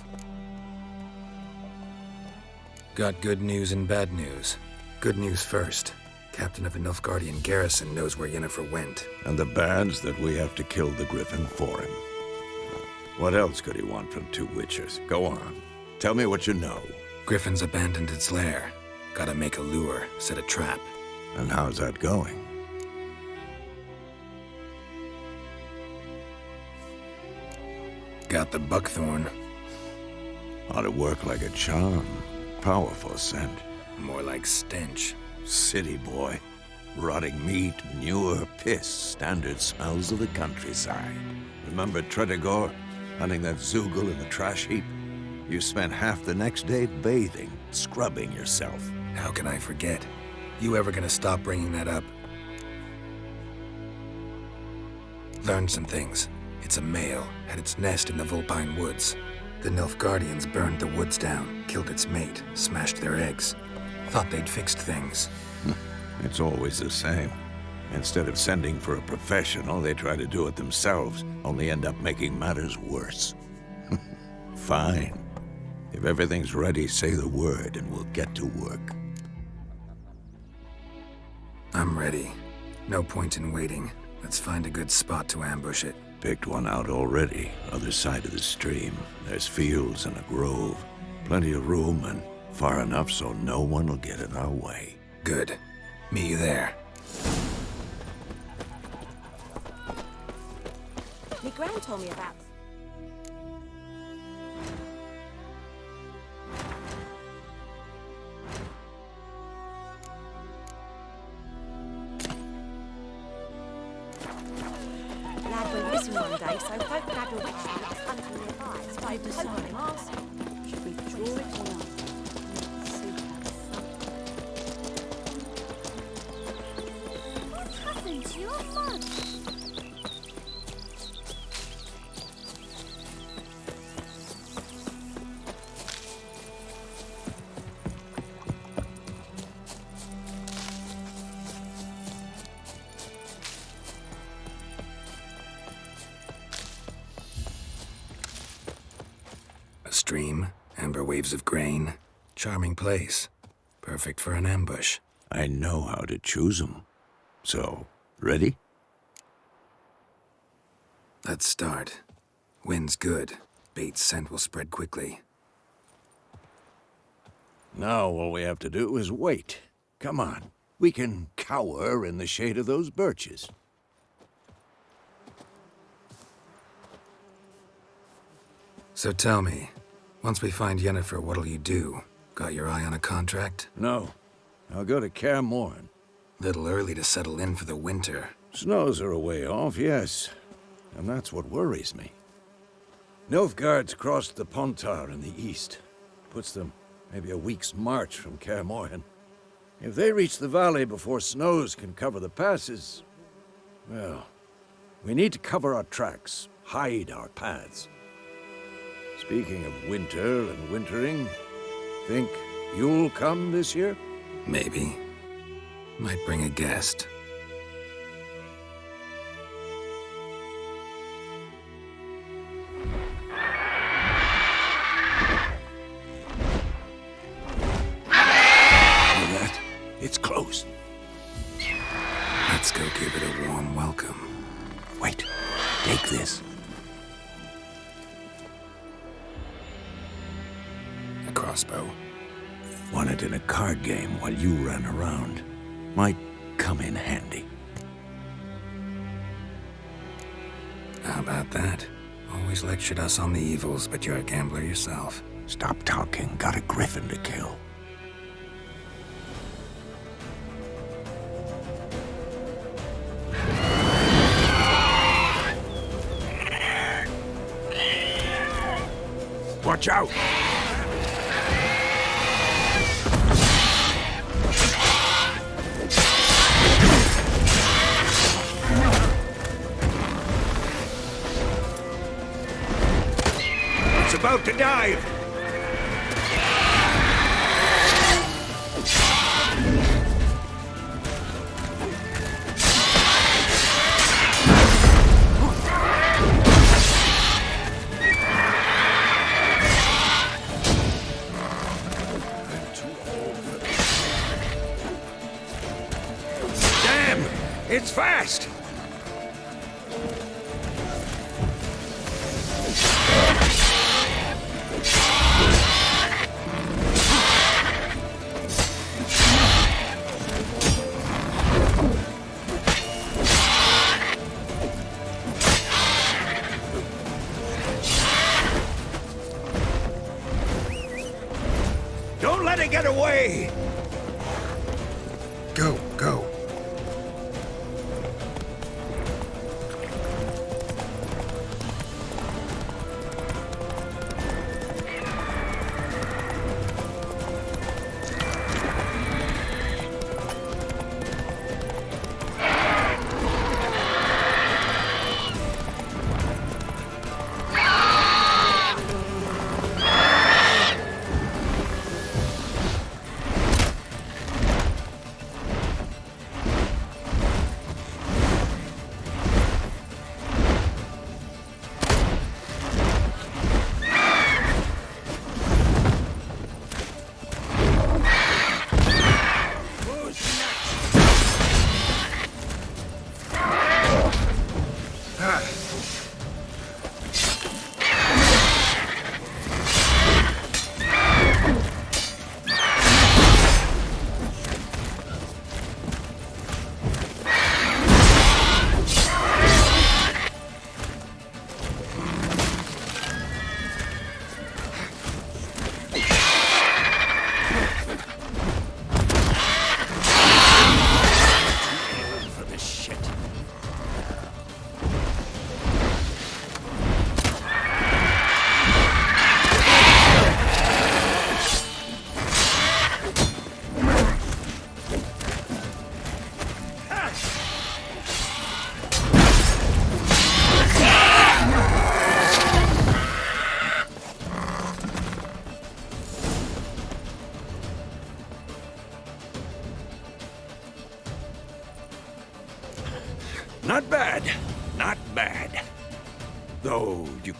Got good news and bad news. Good news first. Captain of the Nilfgaardian garrison knows where Yennefer went. And the bad's that we have to kill the griffin for him. What else could he want from two witchers? Go on. Tell me what you know. Griffin's abandoned its lair. Gotta make a lure, set a trap. And how's that going? Got the buckthorn. Ought to work like a charm. Powerful scent. More like stench. City boy. Rotting meat, manure, piss. Standard smells of the countryside. Remember Tretogor? Hunting that Zoogle in the trash heap? You spent half the next day bathing, scrubbing yourself. How can I forget? You ever gonna stop bringing that up? Learned some things. It's a male, had its nest in the Vulpine Woods. The Nilfgaardians burned the woods down, killed its mate, smashed their eggs. Thought they'd fixed things. It's always the same. Instead of sending for a professional, they try to do it themselves, only end up making matters worse. Fine. If everything's ready, say the word and we'll get to work. I'm ready. No point in waiting. Let's find a good spot to ambush it. Picked one out already, other side of the stream. There's fields and a grove. Plenty of room and far enough so no one will get in our way. Good. Meet you there. Sam told me about. Lad went missing one day, so folk grabbed a witch that was hunting nearby. So I decided to ask him, should we draw it or not? What happened to your mug? A stream, amber waves of grain. Charming place. Perfect for an ambush. I know how to choose 'em. So, ready? Let's start. Wind's good. Bait's scent will spread quickly. Now all we have to do is wait. Come on. We can cower in the shade of those birches. So tell me, once we find Yennefer, what'll you do? Got your eye on a contract? No. I'll go to Kaer Morhen. Little early to settle in for the winter. Snows are a way off, yes. And that's what worries me. Nilfgaard's crossed the Pontar in the east. Puts them maybe a week's march from Kaer Morhen. If they reach the valley before snows can cover the passes, well, we need to cover our tracks, hide our paths. Speaking of winter and wintering, think you'll come this year? Maybe. Might bring a guest. Hear that? It's close. Let's go give it a warm welcome. Wait, take this. A crossbow. Won it in a card game while you ran around. Might come in handy. How about that? Always lectured us on the evils, but you're a gambler yourself. Stop talking. Got a griffin to kill. Watch out! It's about to dive! Damn! It's fast! Don't let it get away! Go, go.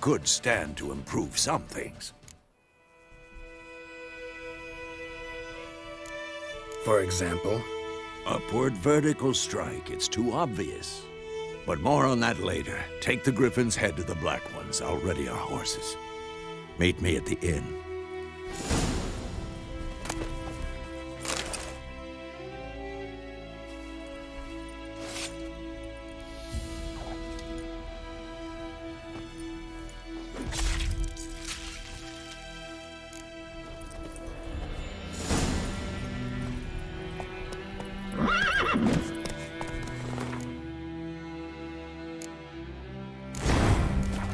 could stand to improve some things. For example? Upward vertical strike. It's too obvious. But more on that later. Take the Griffin's head to the Black Ones. I'll ready our horses. Meet me at the inn.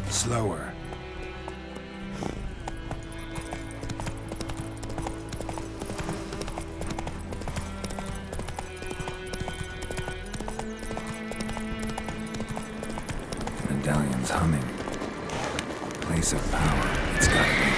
Slower. Medallion's humming. Place of power. It's gotta be.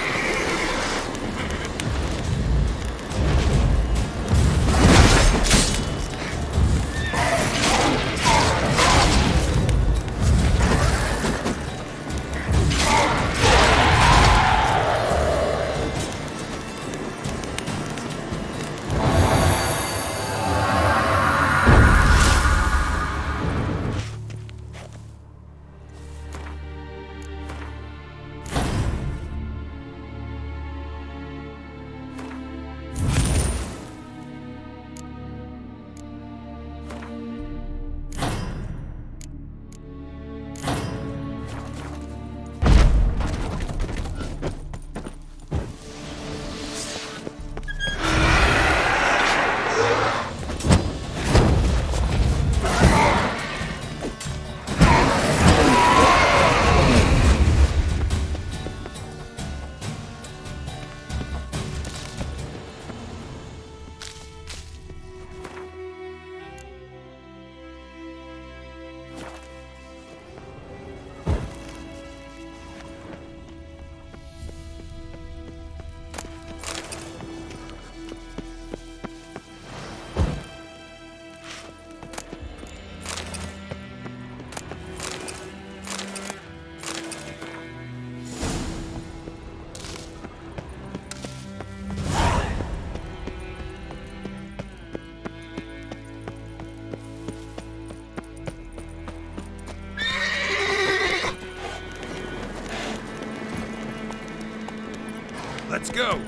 Let's go!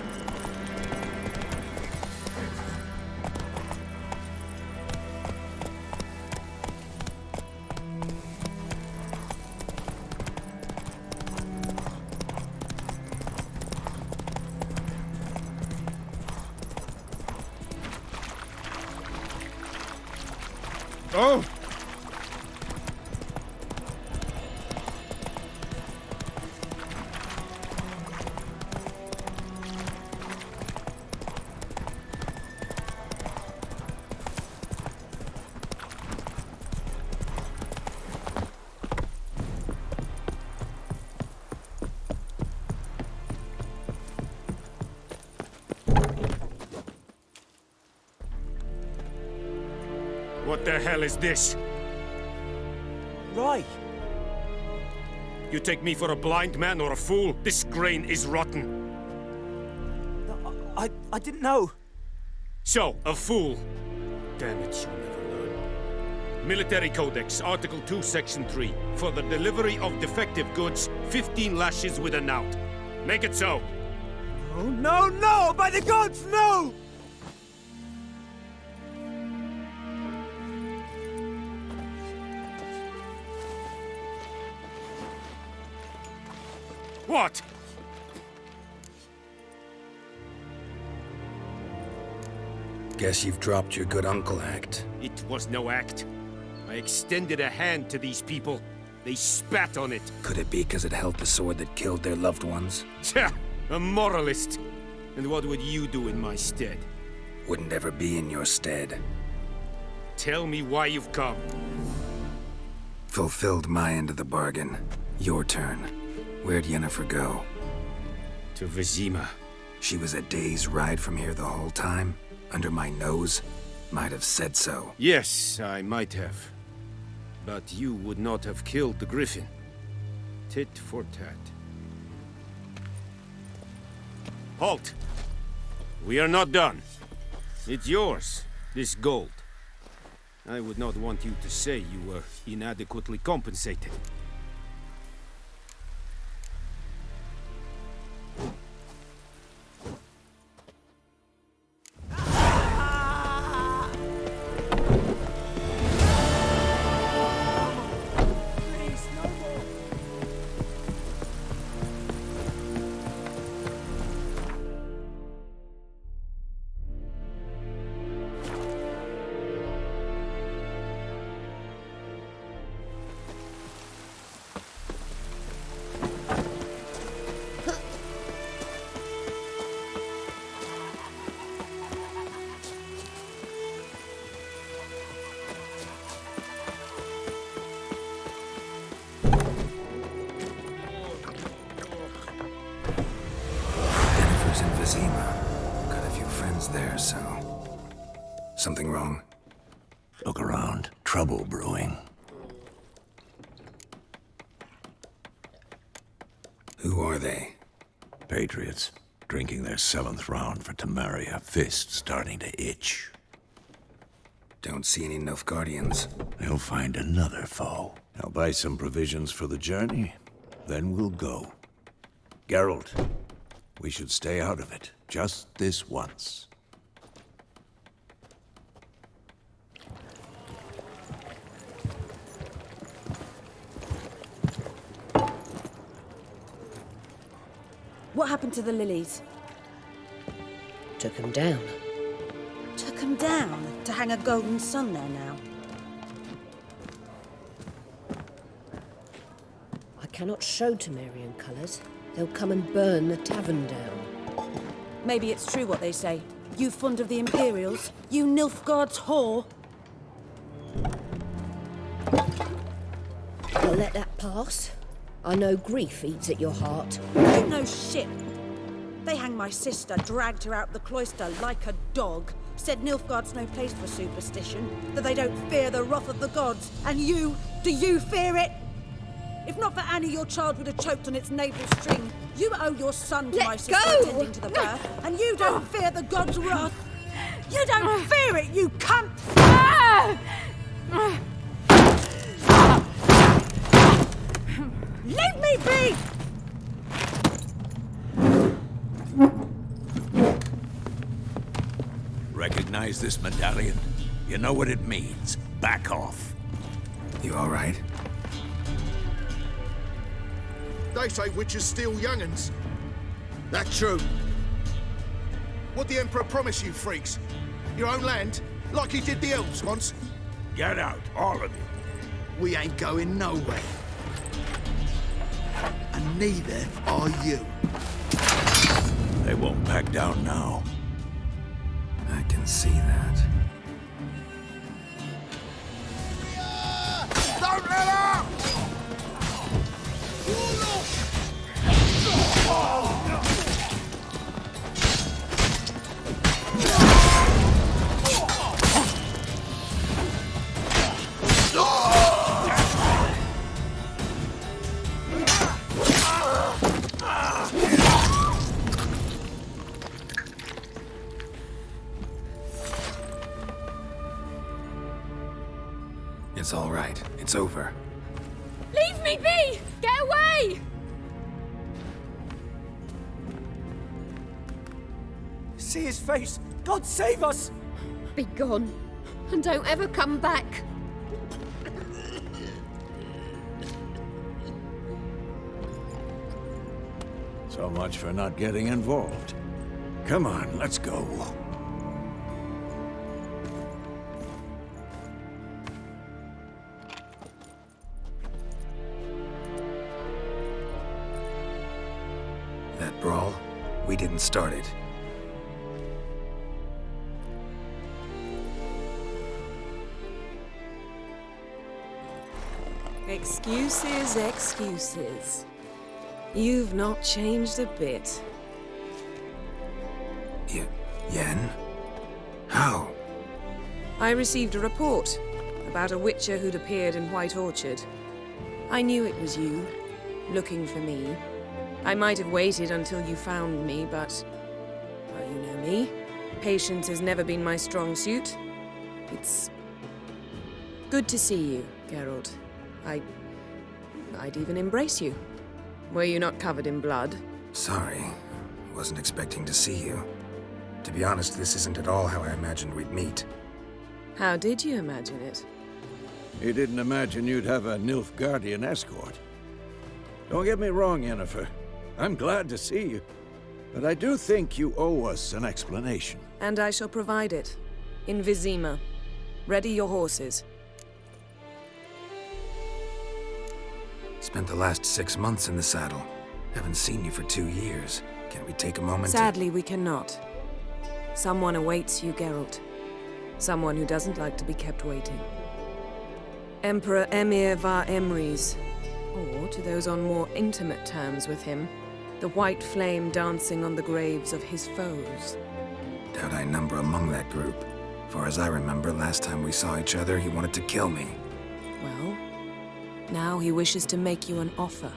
Oh! What the hell is this? Roy! You take me for a blind man or a fool? This grain is rotten. I didn't know. So, a fool. Damn it, you'll never learn. Military Codex, Article 2, Section 3. For the delivery of defective goods, 15 lashes with a knout. Make it so. Oh, no, no! By the gods, no! What? Guess you've dropped your good uncle act. It was no act. I extended a hand to these people. They spat on it. Could it be because it held the sword that killed their loved ones? Tja, a moralist. And what would you do in my stead? Wouldn't ever be in your stead. Tell me why you've come. Fulfilled my end of the bargain. Your turn. Where'd Yennefer go? To Vizima. She was a day's ride from here the whole time? Under my nose? Might have said so. Yes, I might have. But you would not have killed the Griffin. Tit for tat. Halt! We are not done. It's yours, this gold. I would not want you to say you were inadequately compensated. Got a few friends there, so... Something wrong? Look around. Trouble brewing. Who are they? Patriots. Drinking their 7th round for Tamaria. Fist starting to itch. Don't see any Nilfgaardians. They'll find another foe. I'll buy some provisions for the journey. Then we'll go. Geralt, we should stay out of it. Just this once. What happened to the lilies? Took them down. Took them down to hang a golden sun there now. I cannot show Temerian colours. They'll come and burn the tavern down. Maybe it's true what they say. You fond of the Imperials? You Nilfgaard's whore? I'll let that pass. I know grief eats at your heart. You know shit. They hanged my sister, dragged her out the cloister like a dog. Said Nilfgaard's no place for superstition, that they don't fear the wrath of the gods. And you, do you fear it? If not for Annie, your child would have choked on its navel string. You owe your son to my sister attending to the birth, and you don't fear the gods' wrath. You don't fear it, you cunt! Leave me be! Recognize this medallion? You know what it means. Back off. You all right? They say witches steal young'uns. That's true. What'd the Emperor promise you, freaks? Your own land? Like he did the elves once? Get out, all of you. We ain't going nowhere. And neither are you. They won't back down now. I can see that. Don't let up! It's all right. It's over. Leave me be! Get away! See his face! God save us! Be gone, and don't ever come back. So much for not getting involved. Come on, let's go. That brawl, we didn't start it. Excuses, excuses. You've not changed a bit. Yen? How? I received a report about a witcher who'd appeared in White Orchard. I knew it was you. looking for me. I might have waited until you found me, but... well, you know me. Patience has never been my strong suit. It's... good to see you, Geralt. I'd even embrace you. Were you not covered in blood? Sorry. Wasn't expecting to see you. To be honest, this isn't at all how I imagined we'd meet. How did you imagine it? He didn't imagine you'd have a Nilfgaardian escort. Don't get me wrong, Yennefer. I'm glad to see you. But I do think you owe us an explanation. And I shall provide it. In Vizima. Ready your horses. Spent the last 6 months in the saddle. Haven't seen you for 2 years. Can't we take a moment Sadly, we cannot. Someone awaits you, Geralt. Someone who doesn't like to be kept waiting. Emperor Emir var Emrys. Or, to those on more intimate terms with him, the white flame dancing on the graves of his foes. Doubt I number among that group. For as I remember, last time we saw each other, he wanted to kill me. Well, now he wishes to make you an offer.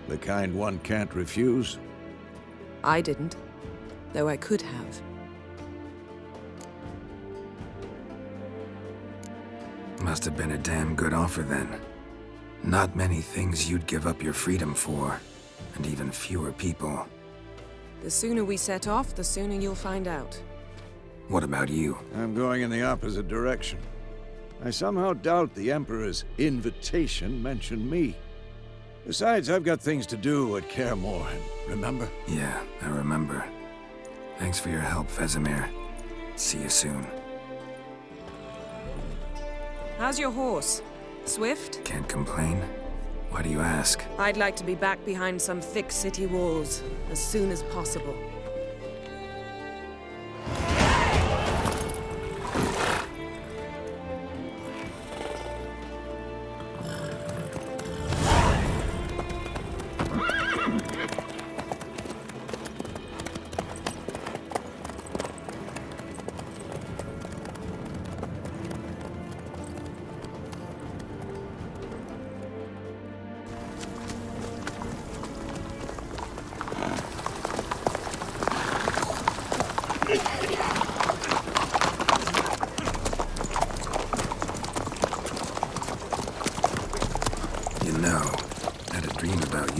The kind one can't refuse? I didn't, though I could have. Must have been a damn good offer then. Not many things you'd give up your freedom for, and even fewer people. The sooner we set off, the sooner you'll find out. What about you? I'm going in the opposite direction. I somehow doubt the Emperor's invitation mentioned me. Besides, I've got things to do at Kaer Morhen, remember? Yeah, I remember. Thanks for your help, Vesemir. See you soon. How's your horse? Swift? Can't complain. Why do you ask? I'd like to be back behind some thick city walls as soon as possible.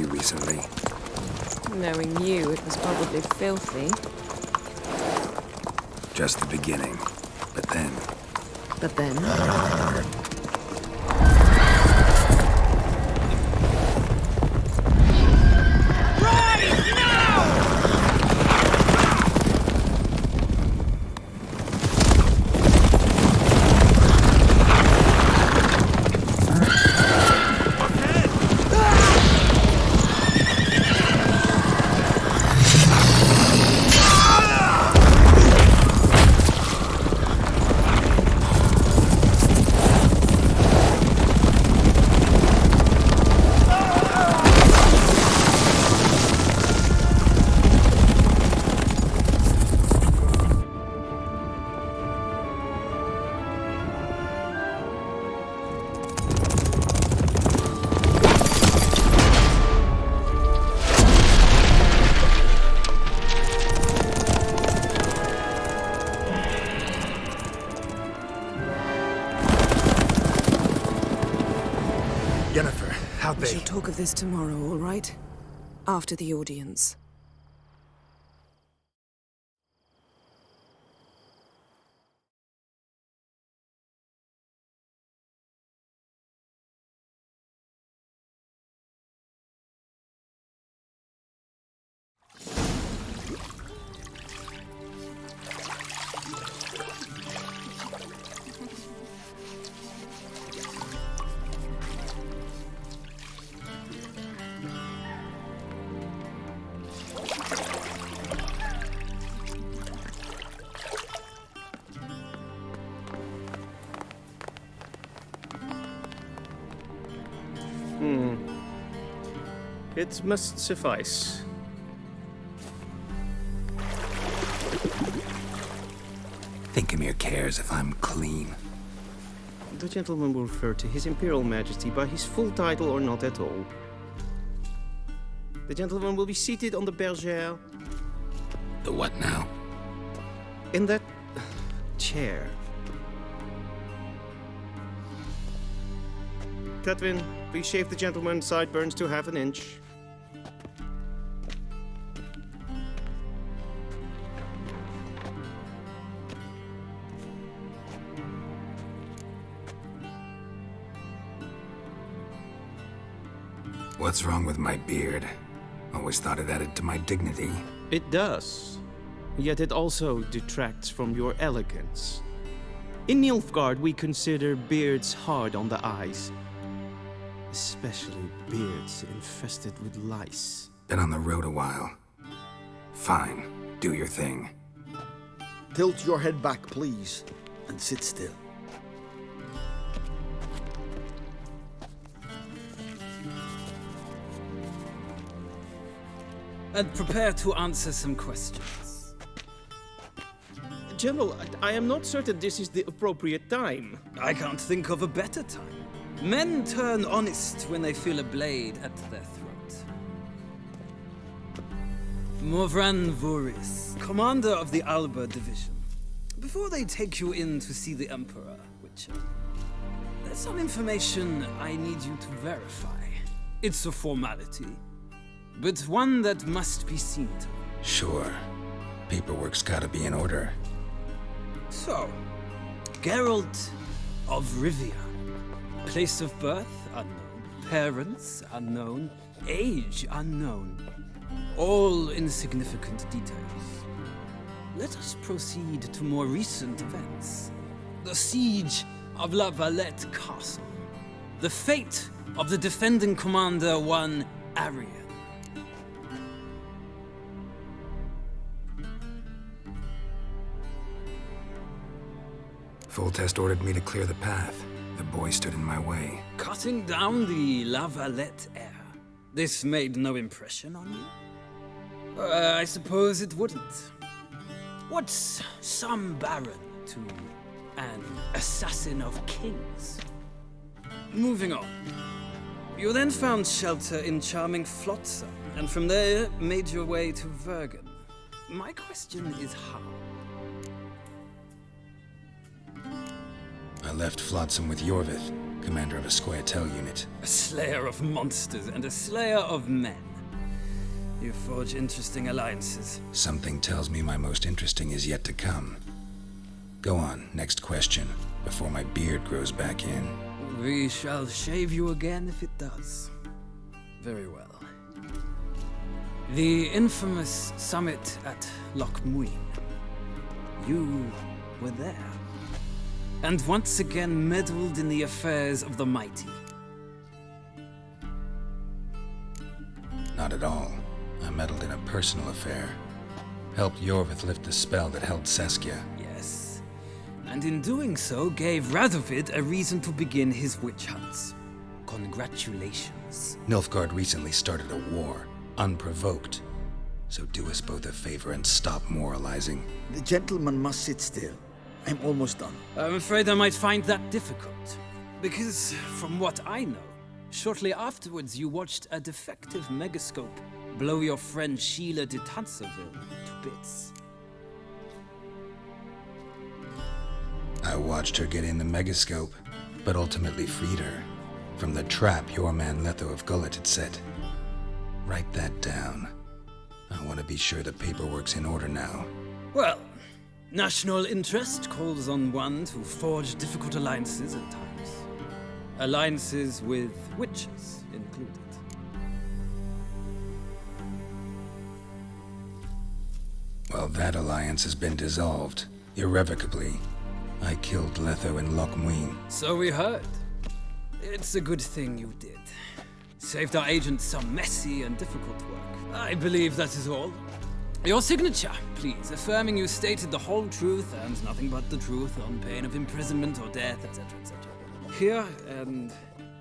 Recently. Knowing you, it was probably filthy. Just the beginning. But then... But then? How'd they... We shall talk of this tomorrow, all right? After the audience. It must suffice. Think Emir cares if I'm clean? The gentleman will refer to His Imperial Majesty by his full title or not at all. The gentleman will be seated on the bergère. The what now? In that chair. Catwin, please shave the gentleman's sideburns to half an inch. What's wrong with my beard? Always thought it added to my dignity. It does. Yet it also detracts from your elegance. In Nilfgaard, we consider beards hard on the eyes. Especially beards infested with lice. Been on the road a while. Fine, do your thing. Tilt your head back, please, and sit still. And prepare to answer some questions. General, I am not certain this is the appropriate time. I can't think of a better time. Men turn honest when they feel a blade at their throat. Morvran Voris, commander of the Alba Division. Before they take you in to see the Emperor, Witcher, there's some information I need you to verify. It's a formality, but one that must be seen to. Sure. Paperwork's gotta be in order. So, Geralt of Rivia. Place of birth, unknown. Parents, unknown. Age, unknown. All insignificant details. Let us proceed to more recent events. The siege of La Valette Castle. The fate of the defending commander, one Arian. Foltest ordered me to clear the path. The boy stood in my way. Cutting down the La Valette heir. This made no impression on you? I suppose it wouldn't. What's some baron to an assassin of kings? Moving on. You then found shelter in charming Flotsam, and from there made your way to Vergen. My question is how? I left Flotsam with Yorvith, commander of a Squaretel unit. A slayer of monsters and a slayer of men. You forge interesting alliances. Something tells me my most interesting is yet to come. Go on, next question, before my beard grows back in. We shall shave you again if it does. Very well. The infamous summit at Loch Muin. You were there. And once again meddled in the affairs of the mighty. Not at all. I meddled in a personal affair. Helped Yorvith lift the spell that held Saskia. Yes. And in doing so, gave Radovid a reason to begin his witch hunts. Congratulations. Nilfgaard recently started a war, unprovoked. So do us both a favor and stop moralizing. The gentleman must sit still. I'm almost done. I'm afraid I might find that difficult. Because, from what I know, shortly afterwards you watched a defective megascope blow your friend Sheila de Tanserville to bits. I watched her get in the megascope, but ultimately freed her from the trap your man Letho of Gullet had set. Write that down. I want to be sure the paperwork's in order now. Well, national interest calls on one to forge difficult alliances at times. Alliances with witches included. Well, that alliance has been dissolved, irrevocably. I killed Letho in Loch Muin. So we heard. It's a good thing you did. Saved our agent some messy and difficult work. I believe that is all. Your signature, please, affirming you stated the whole truth and nothing but the truth on pain of imprisonment or death, etc., etc. Here and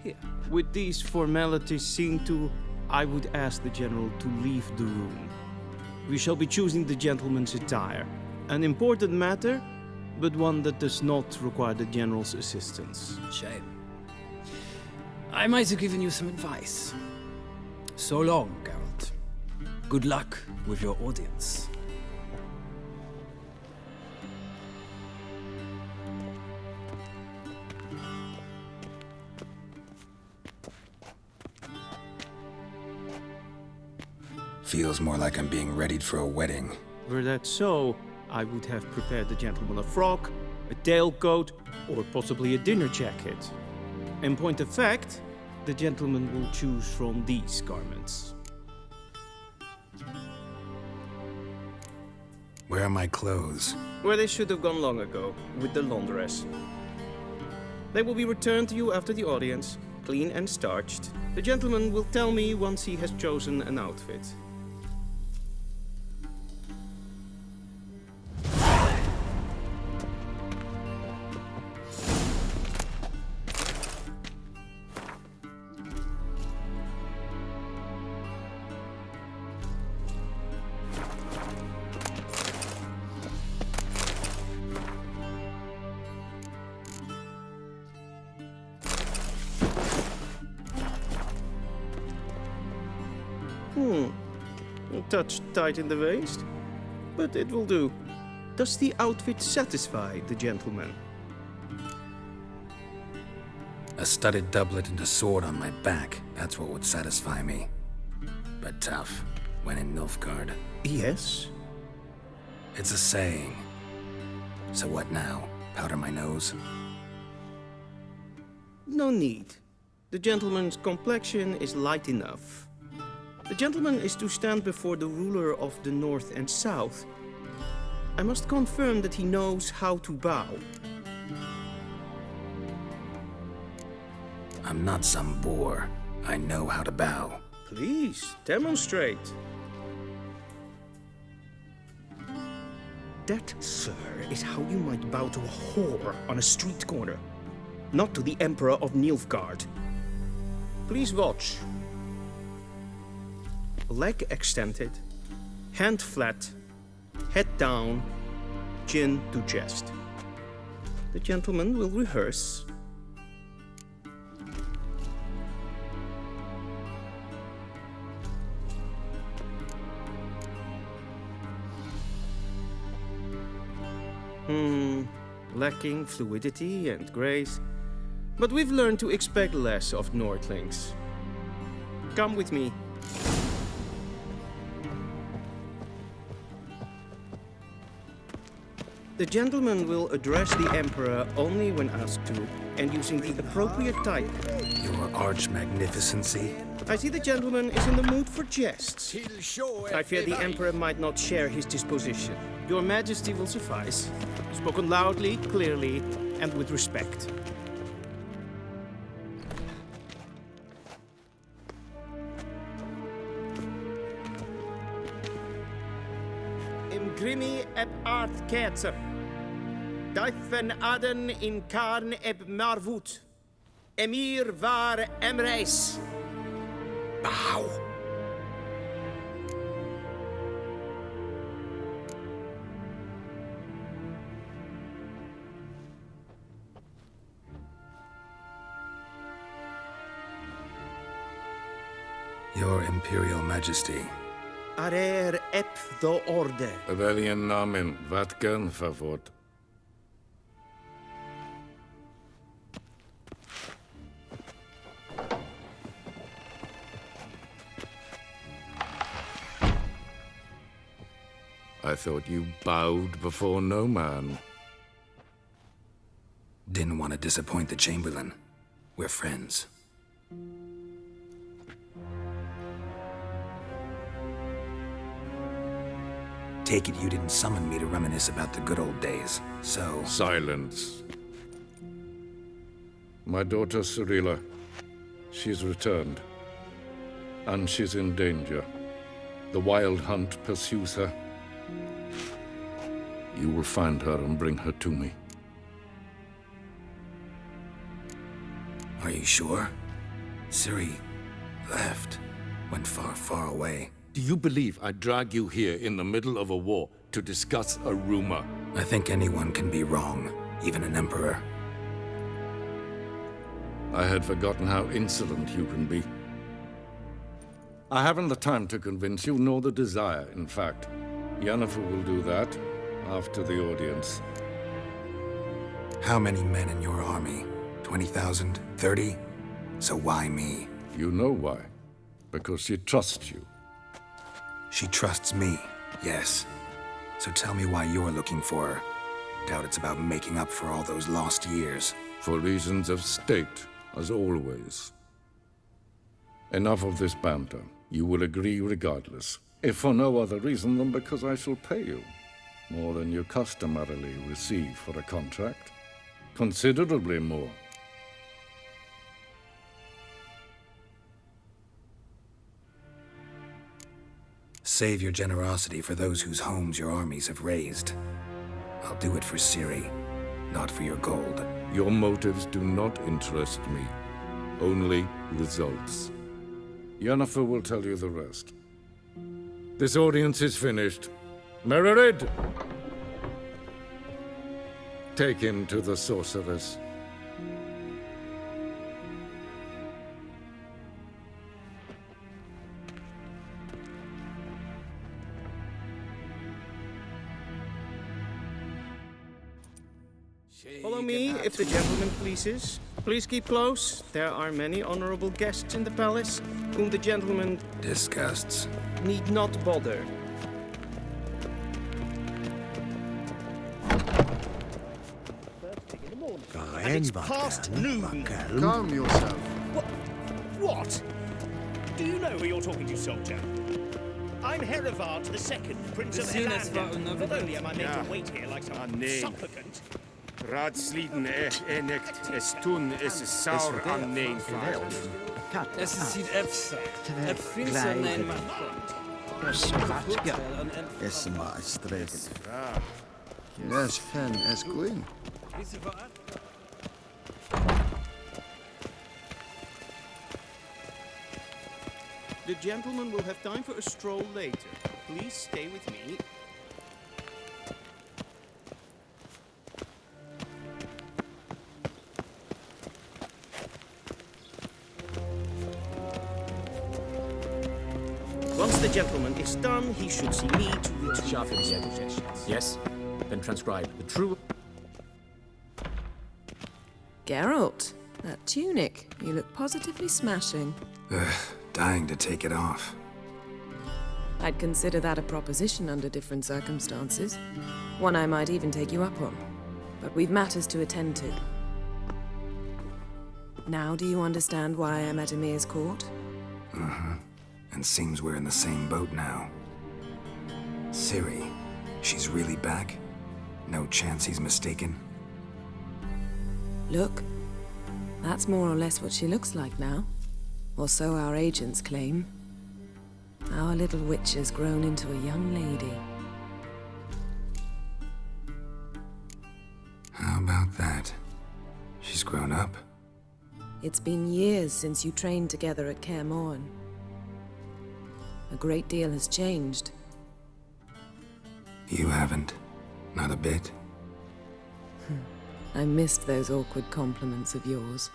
here. With these formalities seen to, I would ask the General to leave the room. We shall be choosing the gentleman's attire. An important matter, but one that does not require the General's assistance. Shame. I might have given you some advice. So long, Geralt. Good luck with your audience. Feels more like I'm being readied for a wedding. Were that so, I would have prepared the gentleman a frock, a tailcoat, or possibly a dinner jacket. In point of fact, the gentleman will choose from these garments. Where are my clothes? Where they should have gone long ago, with the laundress. They will be returned to you after the audience, clean and starched. The gentleman will tell me once he has chosen an outfit. A touch tight in the waist, but it will do. Does the outfit satisfy the gentleman? A studded doublet and a sword on my back, that's what would satisfy me. But tough, when in Nilfgaard. Yes? It's a saying. So what now? Powder my nose? No need. The gentleman's complexion is light enough. The gentleman is to stand before the ruler of the North and South. I must confirm that he knows how to bow. I'm not some boor. I know how to bow. Please, demonstrate. That, sir, is how you might bow to a whore on a street corner, not to the Emperor of Nilfgaard. Please watch. Leg extended, hand flat, head down, chin to chest. The gentleman will rehearse. Lacking fluidity and grace, but we've learned to expect less of Nordlings. Come with me. The gentleman will address the Emperor only when asked to, and using the appropriate type. Your arch-magnificency? I see the gentleman is in the mood for jests. I fear the Emperor might not share his disposition. Your Majesty will suffice. Spoken loudly, clearly, and with respect. Im grimi eb art ketzer. Deifen aden in karn eb marvut. Emir var emreis. Bow. Your Imperial Majesty. Arer ep the orde. Welchen Namen? Wat gern verwort? I thought you bowed before no man. Didn't want to disappoint the Chamberlain. We're friends. Take it you didn't summon me to reminisce about the good old days, so... Silence. My daughter Cyrilla, she's returned. And she's in danger. The Wild Hunt pursues her. You will find her and bring her to me. Are you sure? Ciri left. Went far, far away. Do you believe I'd drag you here in the middle of a war to discuss a rumor? I think anyone can be wrong, even an emperor. I had forgotten how insolent you can be. I haven't the time to convince you, nor the desire, in fact. Yennefer will do that after the audience. How many men in your army? 20,000? 30? So why me? You know why. Because she trusts you. She trusts me, yes. So tell me why you're looking for her. Doubt it's about making up for all those lost years. For reasons of state, as always. Enough of this banter. You will agree regardless. If for no other reason than because I shall pay you. More than you customarily receive for a contract. Considerably more. Save your generosity for those whose homes your armies have razed. I'll do it for Ciri, not for your gold. Your motives do not interest me. Only results. Yennefer will tell you the rest. This audience is finished. Mererid! Take him to the sorceress. Follow me, if the gentleman pleases. Please keep close. There are many honorable guests in the palace, whom the gentleman disgusts. Need not bother. And it's past noon. Calm yourself. What? Do you know who you're talking to, soldier? I'm Herivard II, Prince of Elanda. Not only am I made to wait here like some supplicant. Raadsliden enikt is toen is saur aan neen vaart. Es sieht efsa. Finster nein man. Es maar streken. Yes, fan as queen. The gentleman will have time for a stroll later. Please stay with me. Once the gentleman is done, he should see me to retrieve Sharpen the edges. Yes? Then transcribe the true... Geralt, that tunic. You look positively smashing. Ugh, dying to take it off. I'd consider that a proposition under different circumstances. One I might even take you up on. But we've matters to attend to. Now do you understand why I'm at Emir's court? Uh-huh. And seems we're in the same boat now. Ciri, she's really back? No chance he's mistaken? Look, that's more or less what she looks like now. Or so our agents claim. Our little witch has grown into a young lady. How about that? She's grown up? It's been years since you trained together at Kaer Morhen. A great deal has changed. You haven't. Not a bit. I missed those awkward compliments of yours.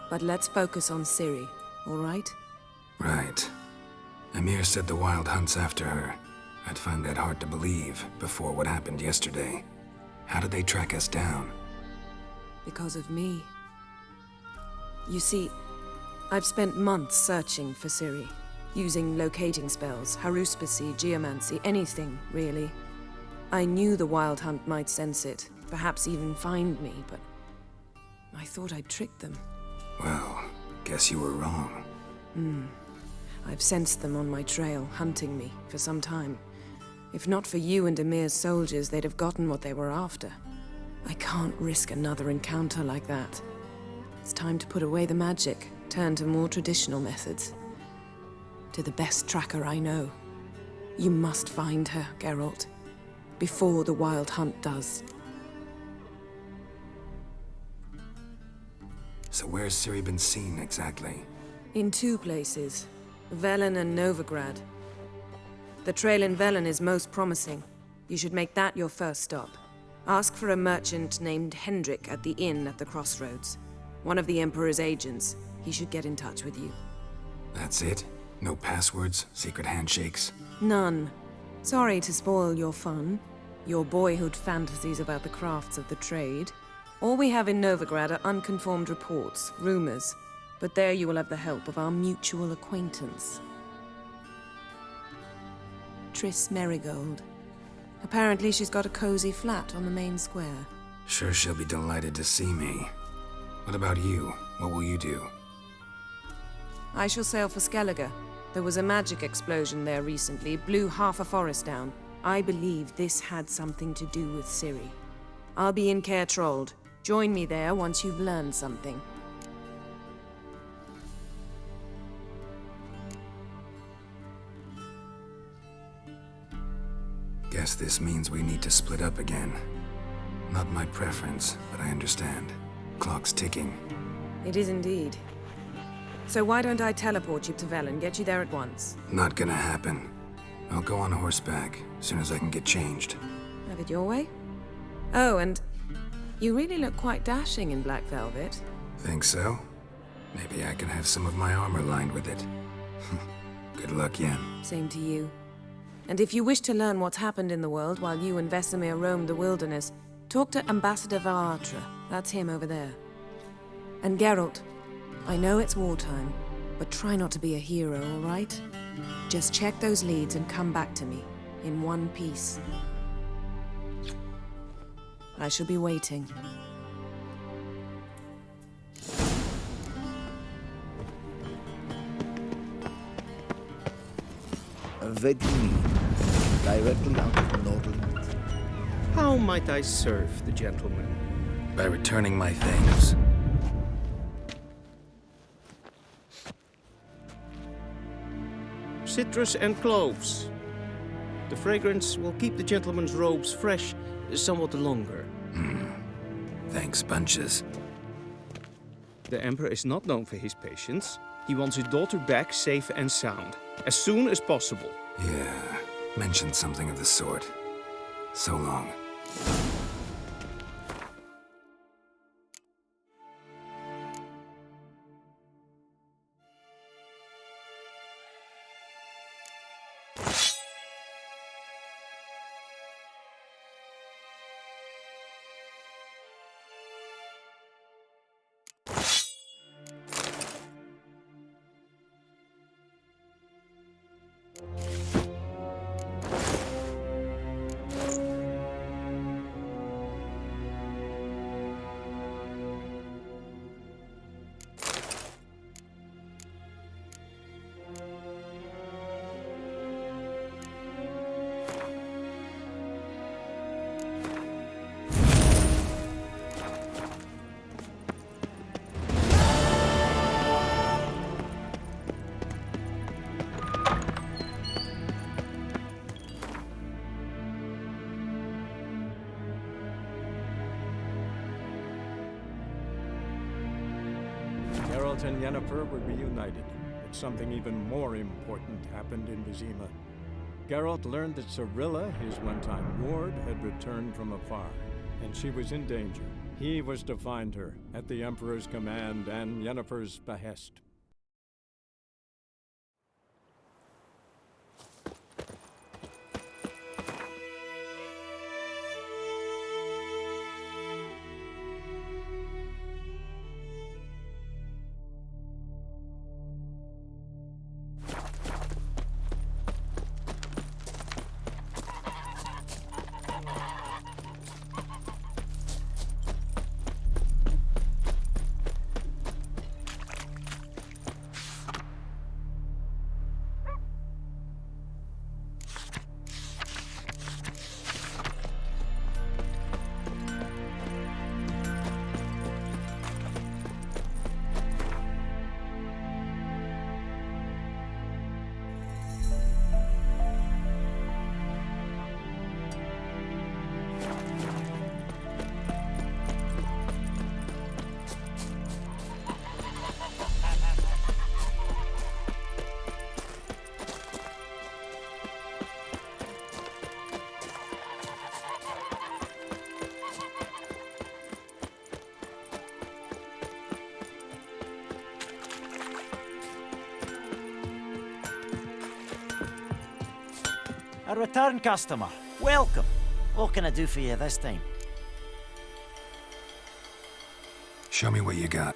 But let's focus on Ciri, all right? Right. Emir said the Wild Hunt's after her. I'd find that hard to believe before what happened yesterday. How did they track us down? Because of me. You see, I've spent months searching for Ciri. Using locating spells, haruspicy, geomancy, anything, really. I knew the Wild Hunt might sense it, perhaps even find me, but I thought I'd tricked them. Well, guess you were wrong. I've sensed them on my trail, hunting me, for some time. If not for you and Emir's soldiers, they'd have gotten what they were after. I can't risk another encounter like that. It's time to put away the magic, turn to more traditional methods. To the best tracker I know. You must find her, Geralt. Before the Wild Hunt does. So where's Ciri been seen, exactly? In two places. Velen and Novigrad. The trail in Velen is most promising. You should make that your first stop. Ask for a merchant named Hendrik at the inn at the crossroads. One of the Emperor's agents. He should get in touch with you. That's it? No passwords, secret handshakes? None. Sorry to spoil your fun, your boyhood fantasies about the crafts of the trade. All we have in Novigrad are unconfirmed reports, rumors. But there you will have the help of our mutual acquaintance. Triss Merigold. Apparently she's got a cozy flat on the main square. Sure she'll be delighted to see me. What about you? What will you do? I shall sail for Skellige. There was a magic explosion there recently, blew half a forest down. I believe this had something to do with Ciri. I'll be in Caer Trold. Join me there once you've learned something. Guess this means we need to split up again. Not my preference, but I understand. Clock's ticking. It is indeed. So why don't I teleport you to Velen, get you there at once? Not gonna happen. I'll go on horseback, as soon as I can get changed. Have it your way? Oh, and you really look quite dashing in black velvet. Think so? Maybe I can have some of my armor lined with it. Good luck, Yen. Same to you. And if you wish to learn what's happened in the world while you and Vesemir roamed the wilderness, talk to Ambassador Varatra. That's him over there. And Geralt, I know it's wartime, but try not to be a hero, all right? Just check those leads and come back to me, in one piece. I shall be waiting. Vedini, directly out of Nordland. How might I serve the gentleman? By returning my things. Citrus and cloves. The fragrance will keep the gentleman's robes fresh somewhat longer. Thanks, bunches. The Emperor is not known for his patience. He wants his daughter back safe and sound, as soon as possible. Yeah, mentioned something of the sort. So long. Geralt and Yennefer were reunited, but something even more important happened in Vizima. Geralt learned that Cirilla, his one-time ward, had returned from afar, and she was in danger. He was to find her, at the Emperor's command and Yennefer's behest. A return customer. Welcome. What can I do for you this time? Show me what you got.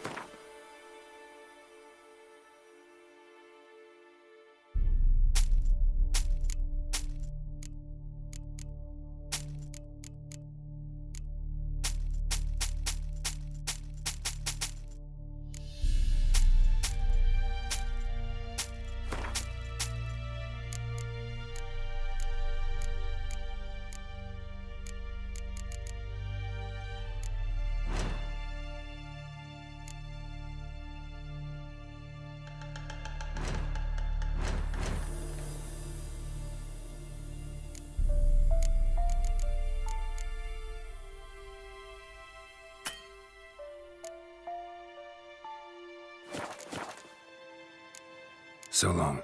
So long.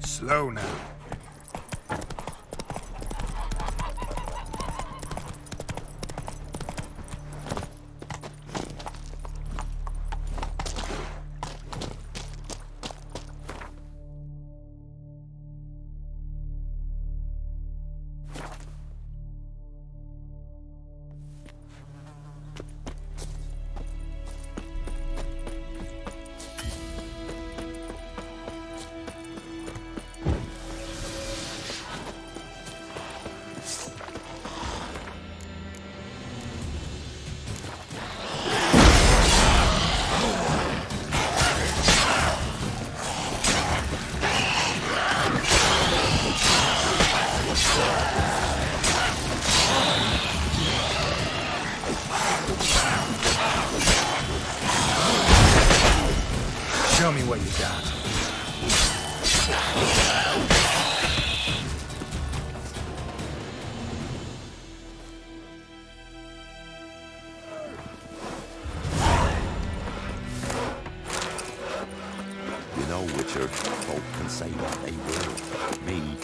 Slow now. Show me what you got. You know, Witcher, folk can say what they will. Me,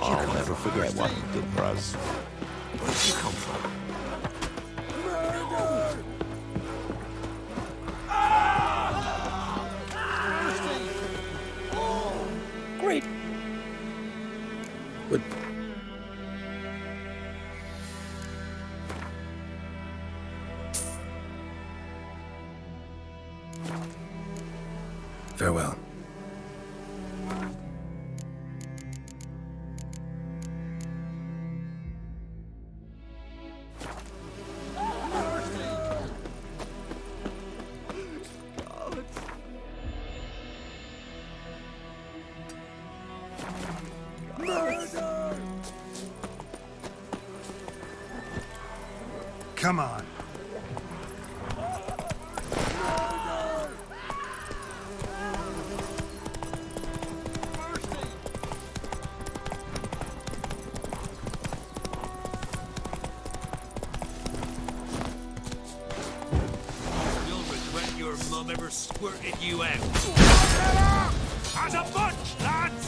I'll never forget what you did for us. Where did you come from? Great. But farewell. Come on. You'll regret your mum ever squirted you out. As a bunch, lads!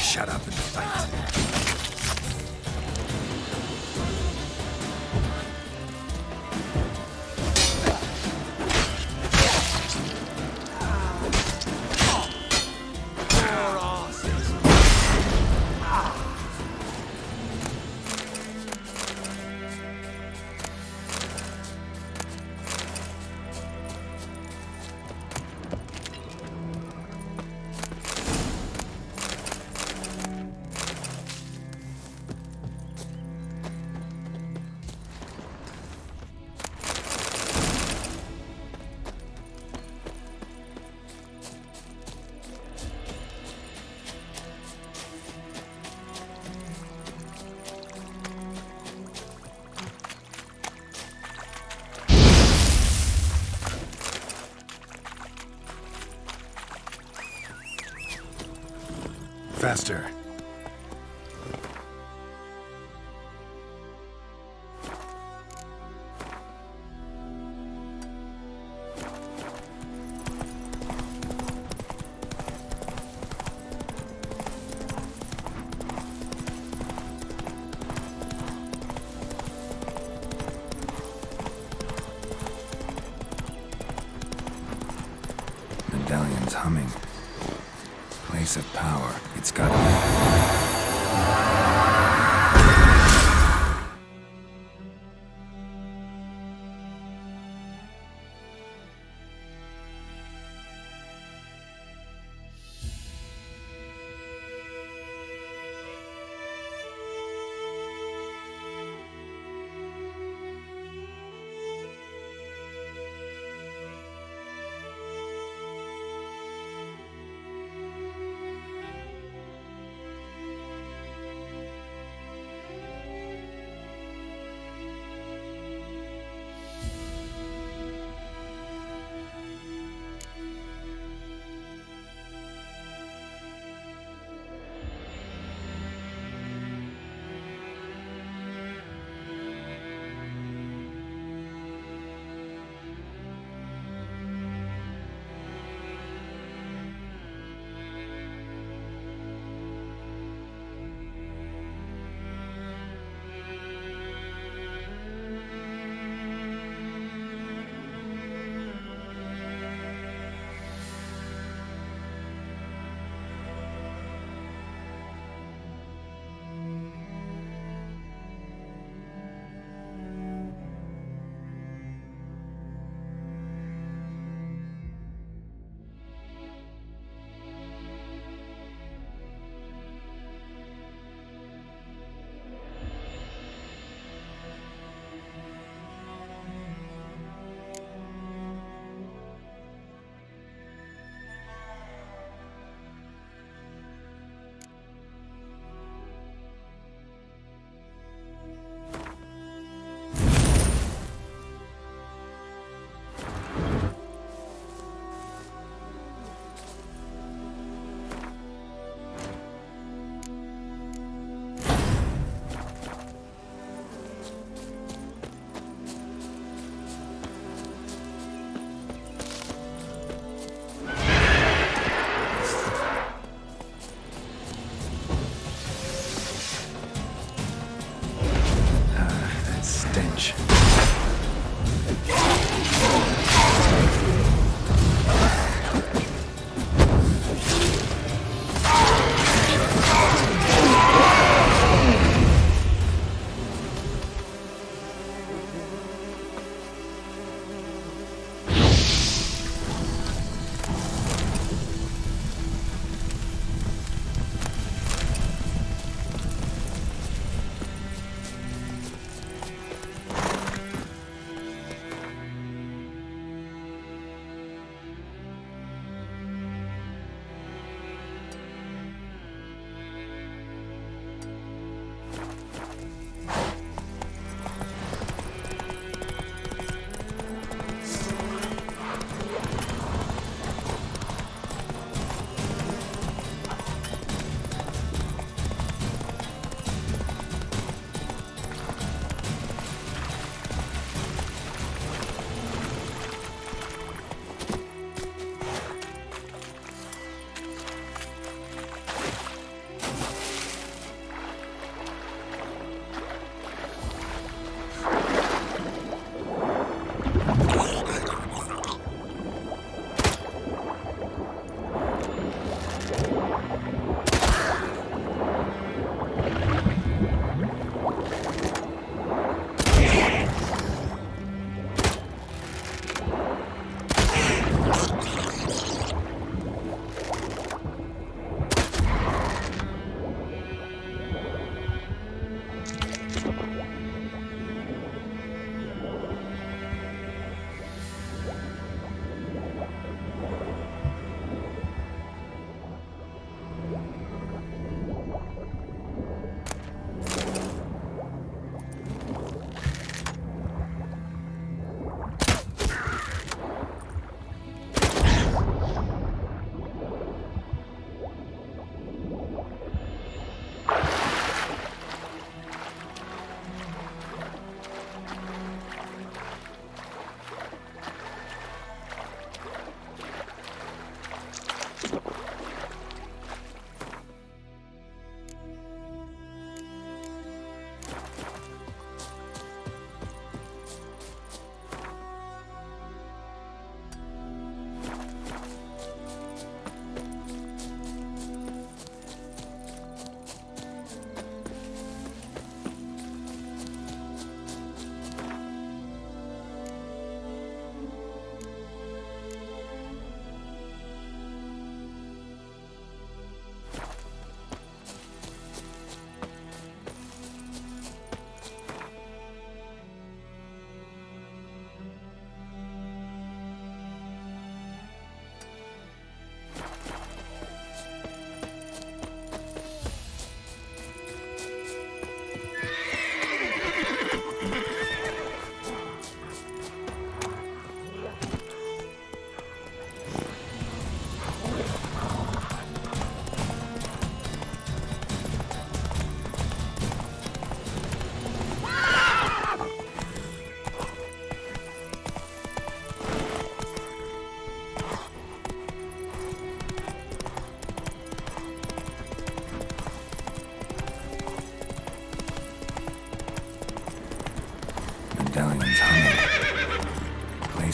Shut up and fight. faster. Medallion's humming. Place of power. It's got stench.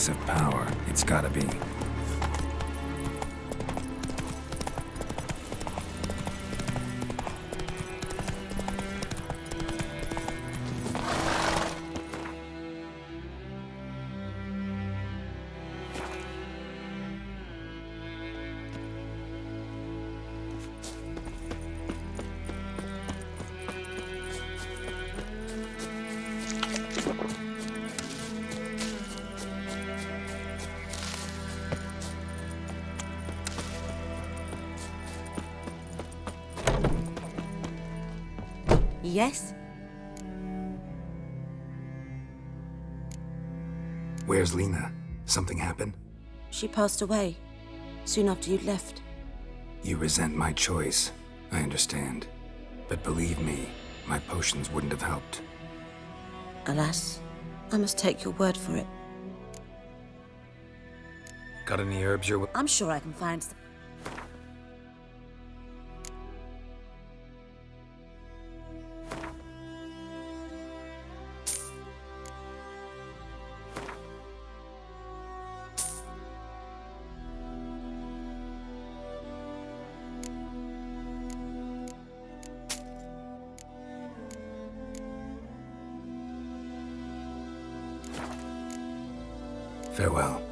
place of power. It's gotta be. Yes? Where's Lena? Something happened? She passed away soon after you'd left. You resent my choice. I understand. But believe me, my potions wouldn't have helped. Alas, I must take your word for it. Got any herbs you're... I'm sure I can find some. Farewell.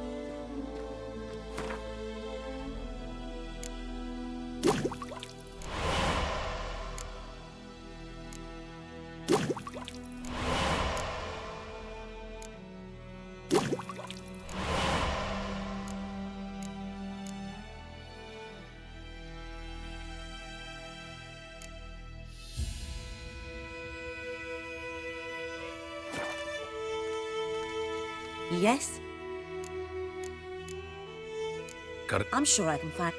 Yes? Got it. I'm sure I can find.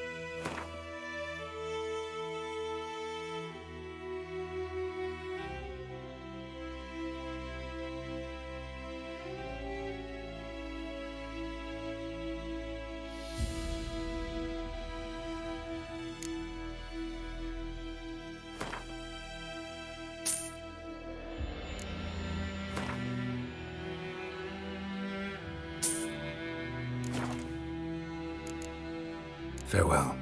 Farewell.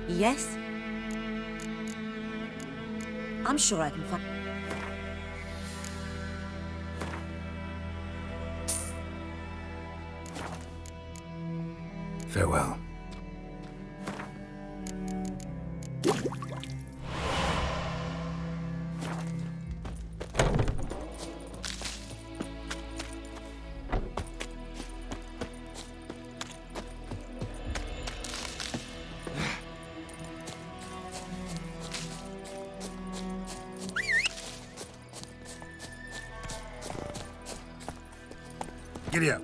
Yes? I'm sure I can find. Farewell. Giddy up.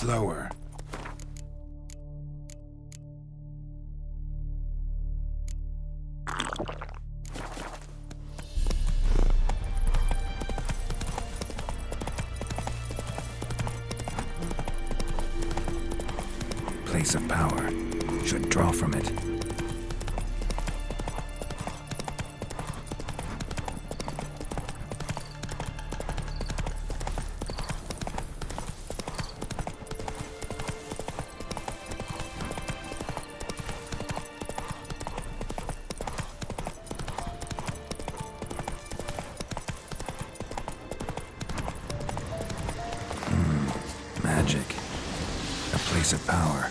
slower. Place of power. Should draw from it. Magic. A place of power.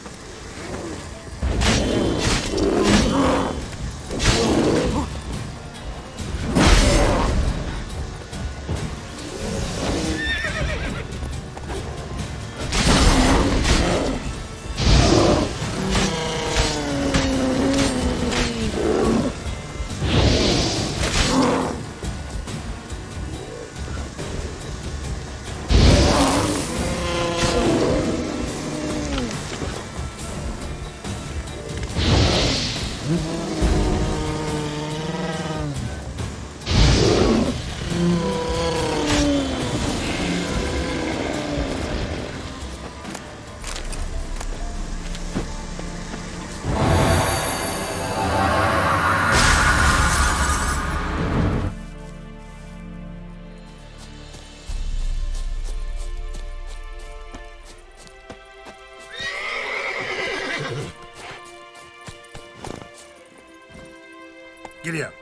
Giddy up.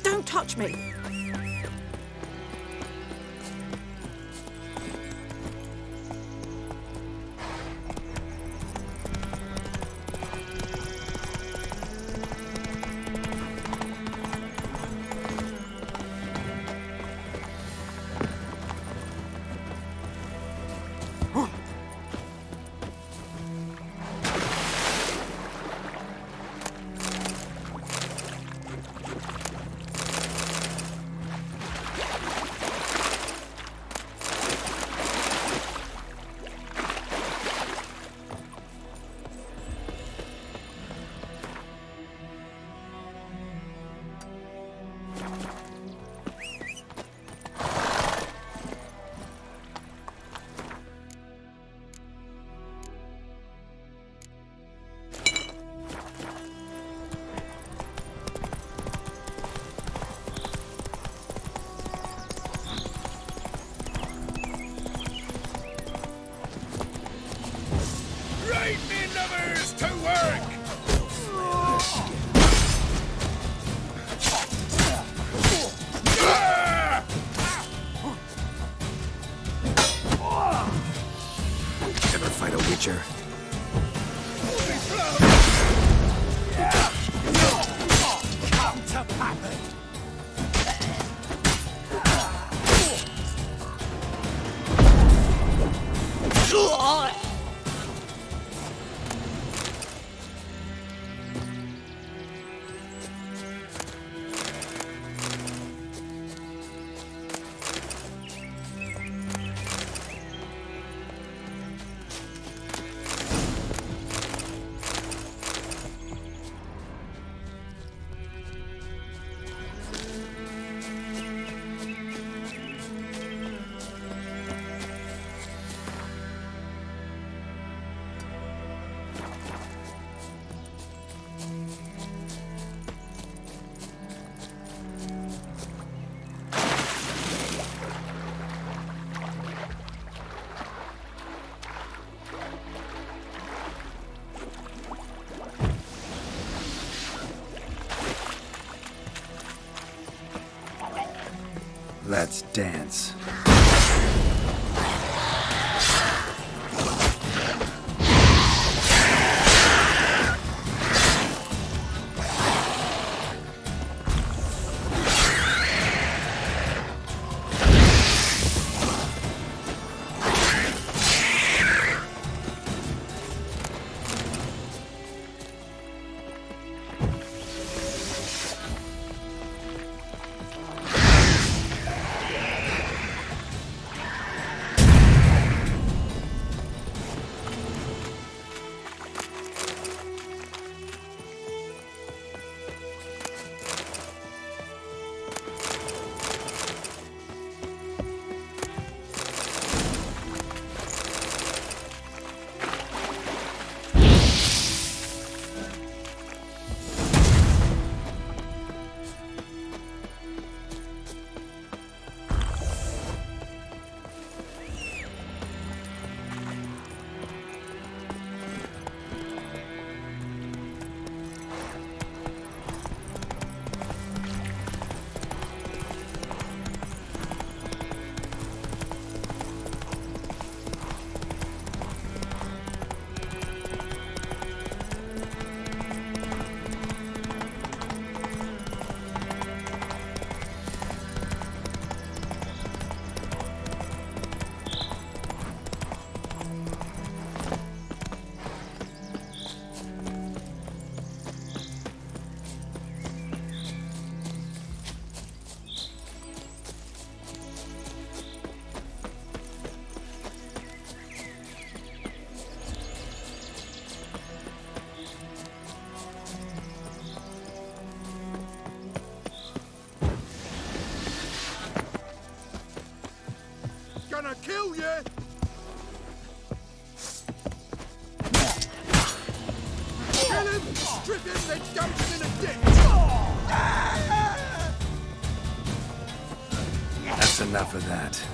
Don't touch me! Witcher. Come to Pappy! Let's dance. Gonna kill you! Kill him, strip him, then dump him in a ditch! That's enough of that.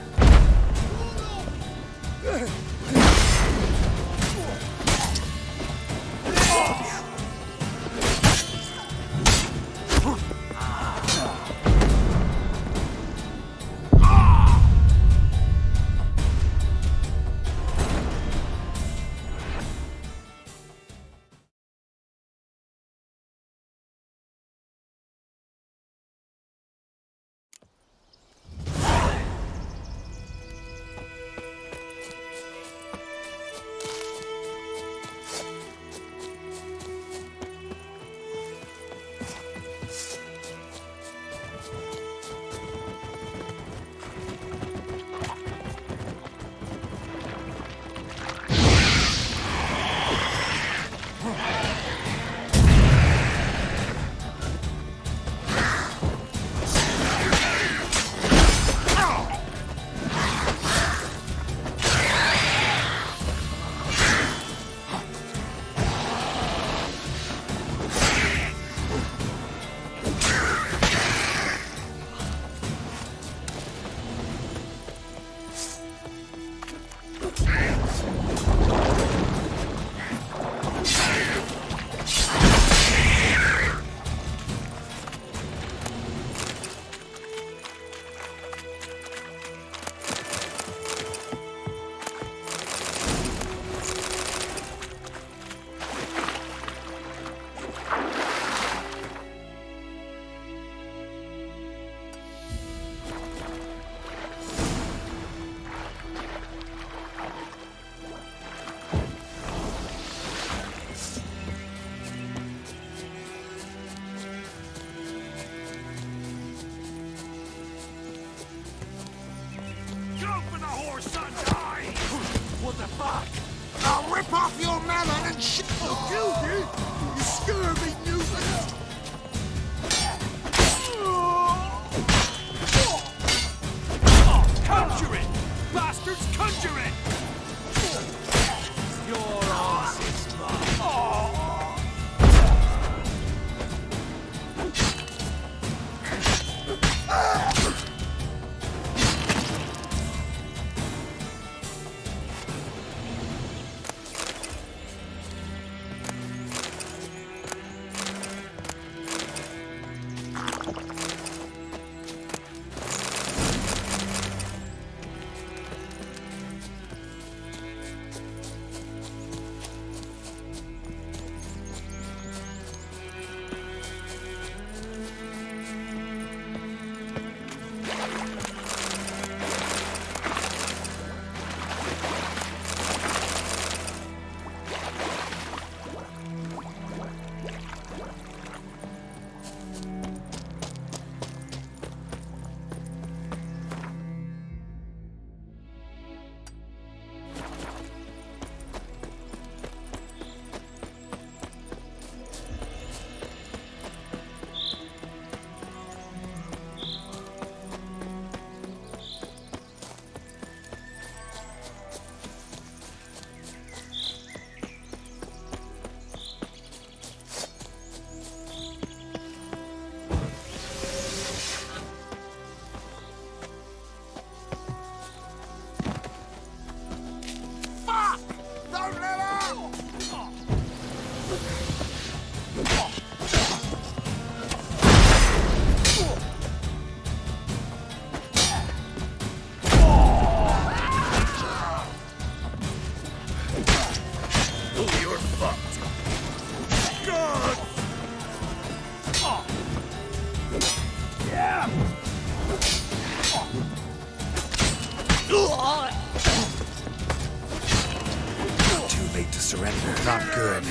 fuck? I'll rip off your melon and shit. I'll kill you, you scurvy mutant. Conjure it! Bastards, conjure it! Your ass is mine. Too late to surrender. Not good.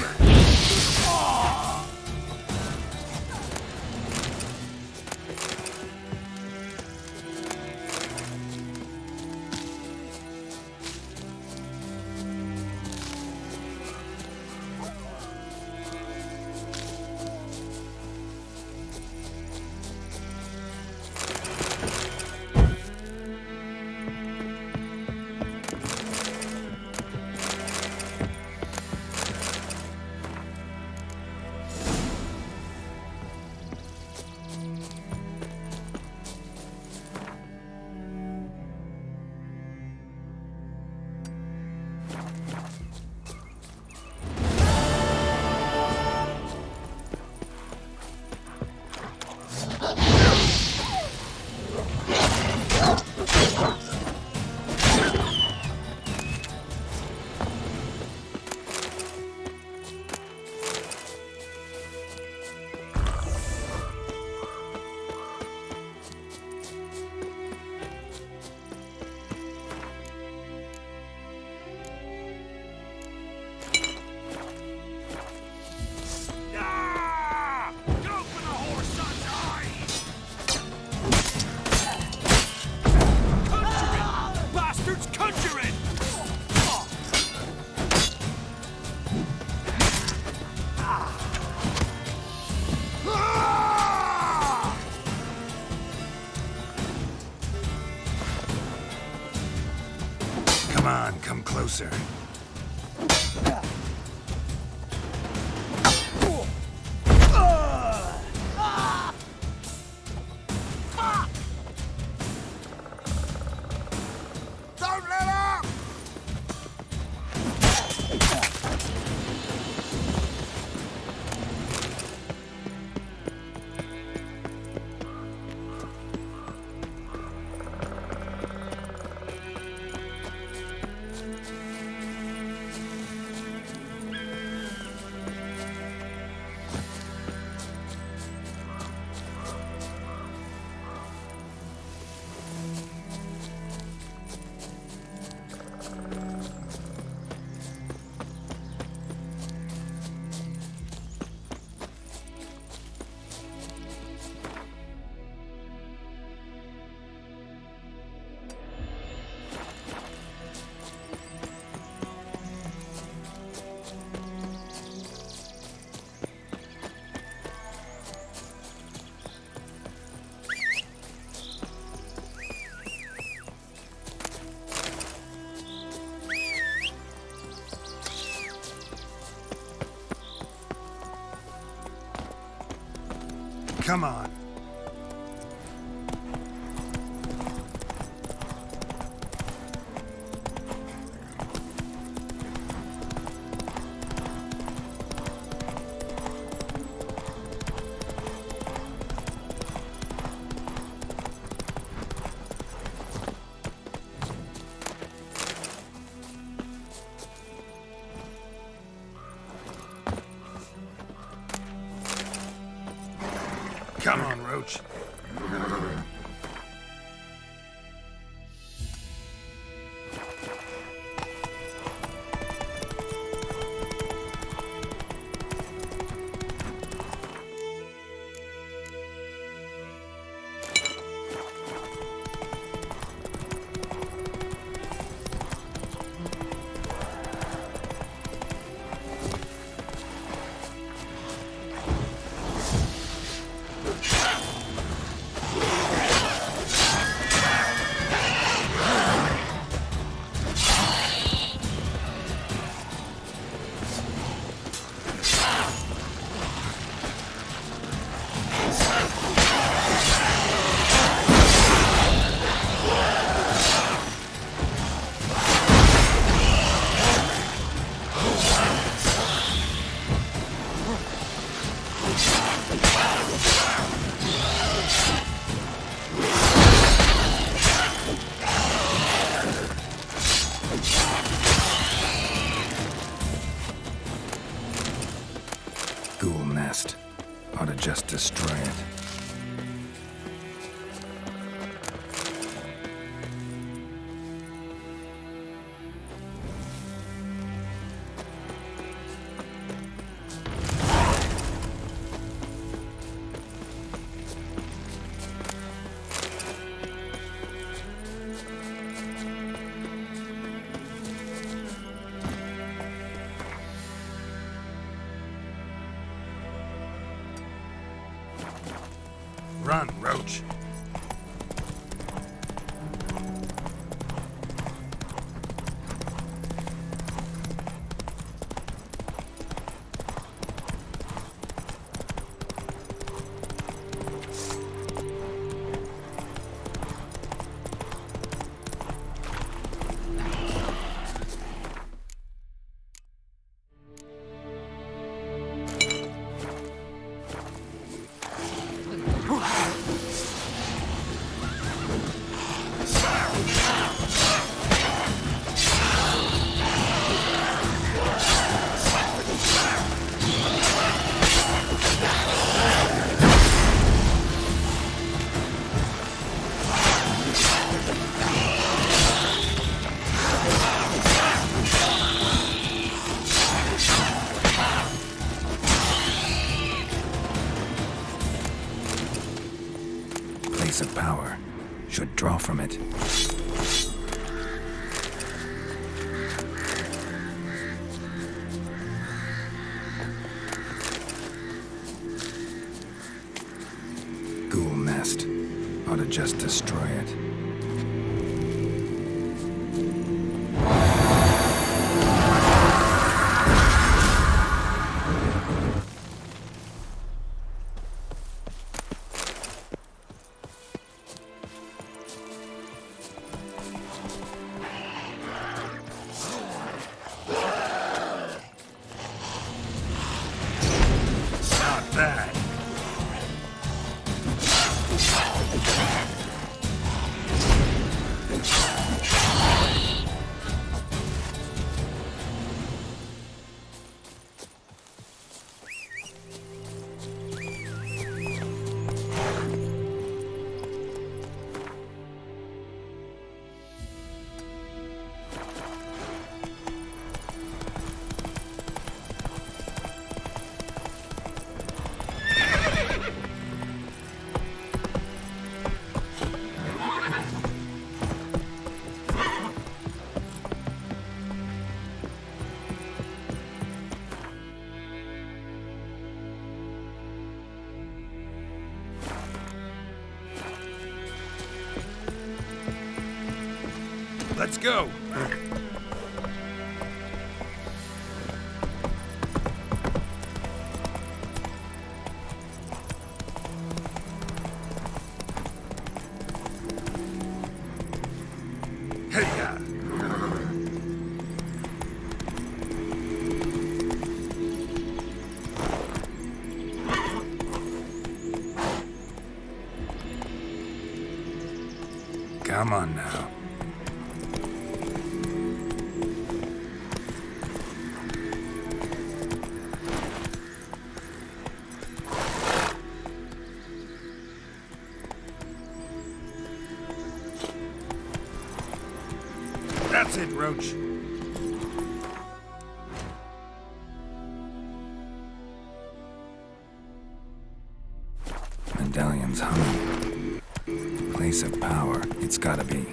Come on, come closer. Don't let up! Come on. Come on, Roach. Ghoul nest. Ought to just destroy it. Run, Roach. Place of power. Should draw from it. Ghoul nest. Ought to just destroy it. Not bad. Let's go. Hey-ya! Come on now. That's it, Roach. Medallion's humming. Place of power, it's gotta be.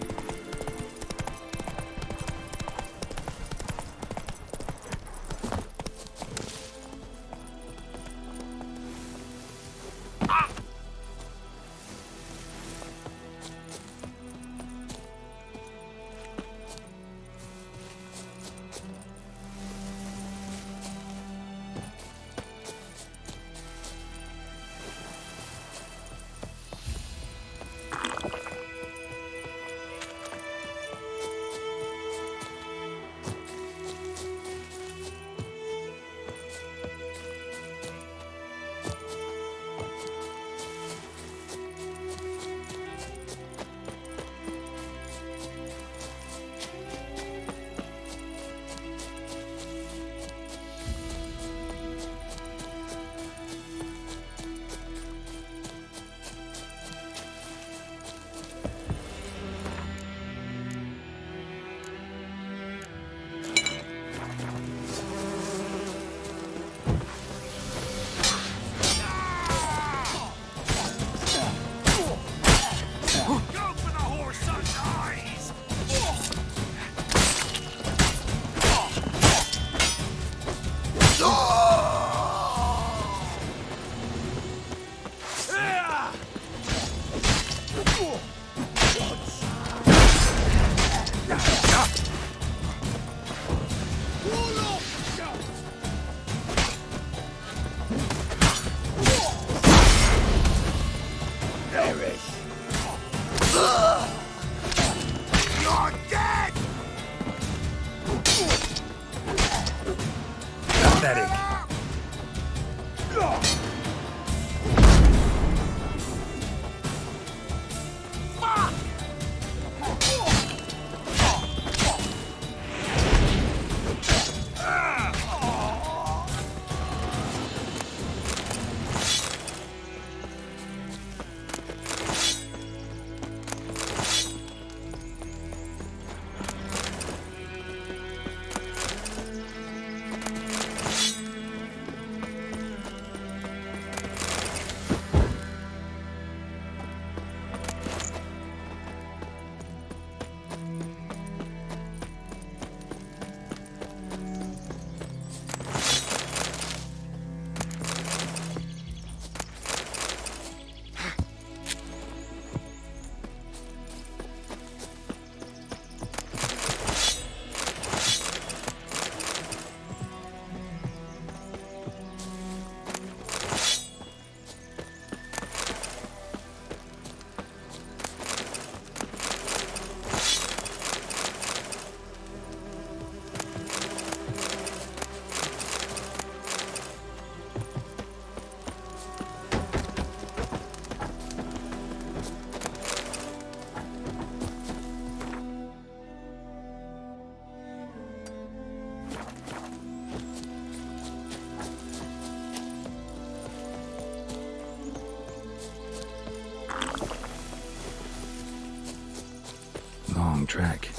Long trek.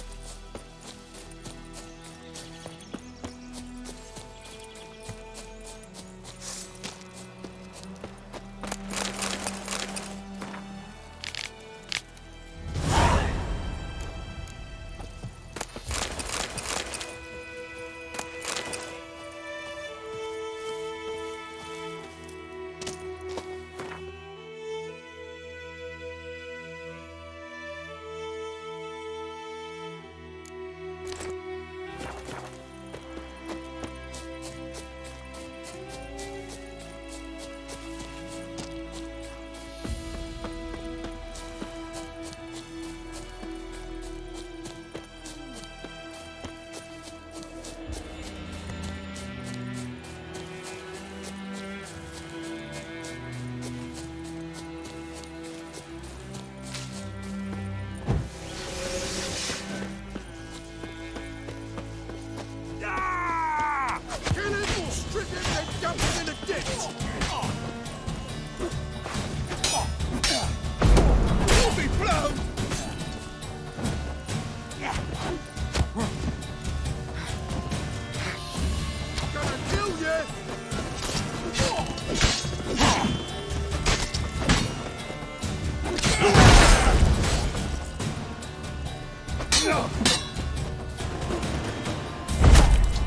Gonna kill you!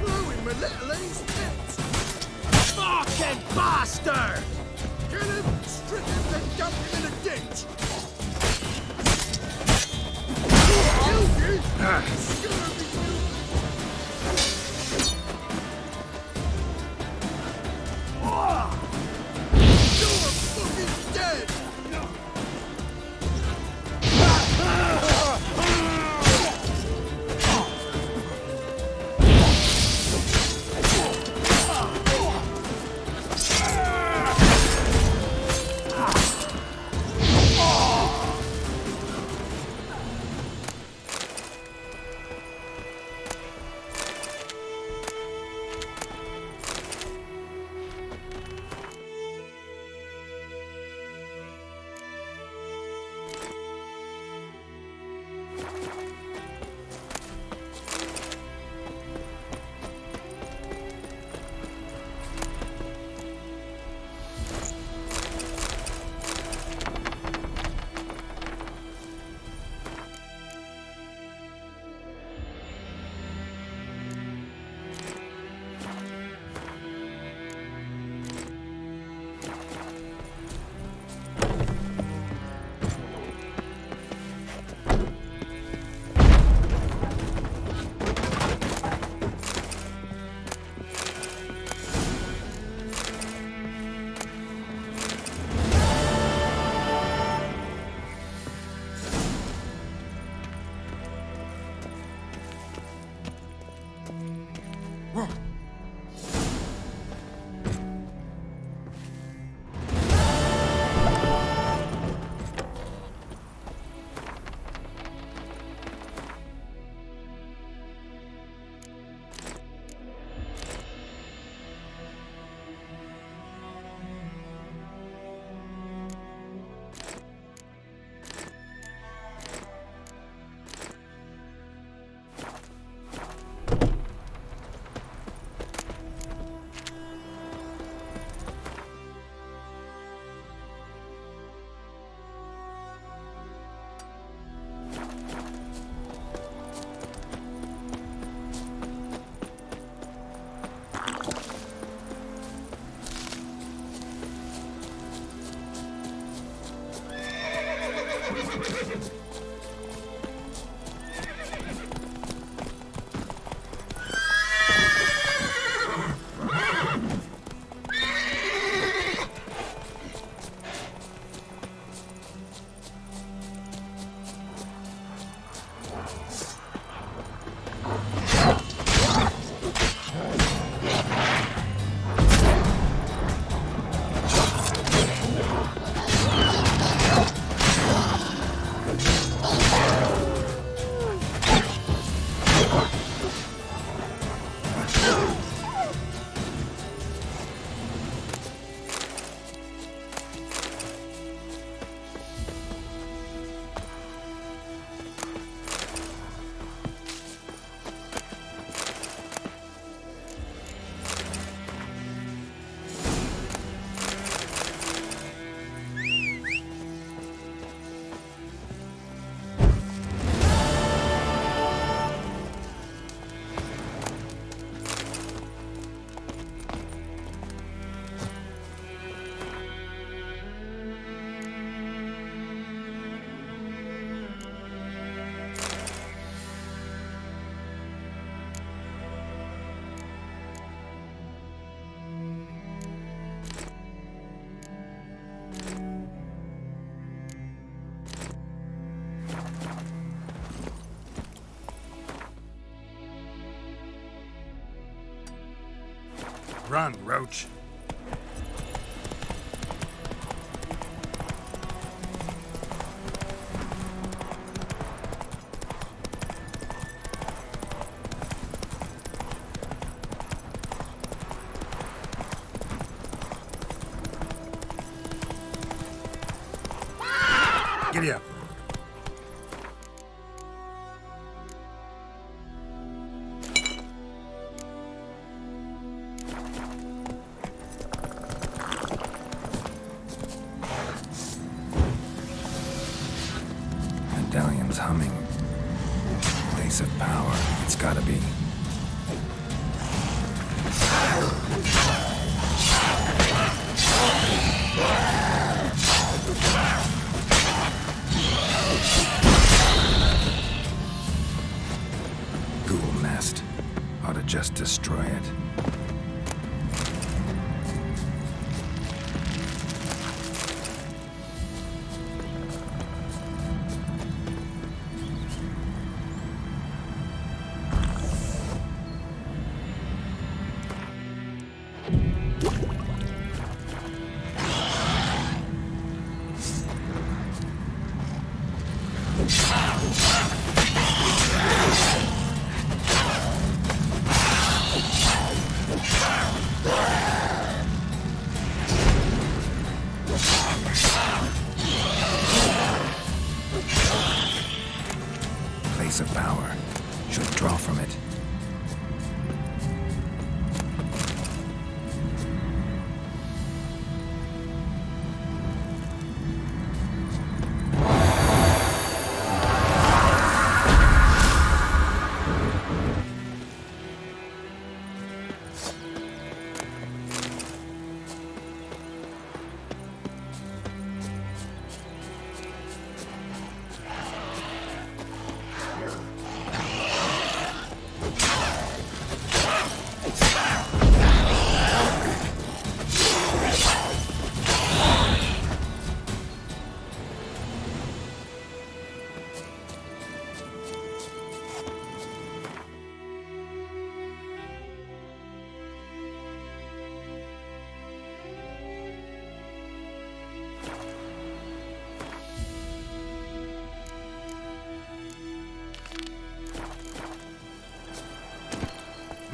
Ruin my little East pets! Fucking bastard! Kill him, strip him, then dump him in a ditch! Kill you! Scurvy You're fucking dead! Run, Roach. Giddy up. Place of power. It's gotta be. Ghoul nest. Ought to just destroy it. Place of power. Should draw from it.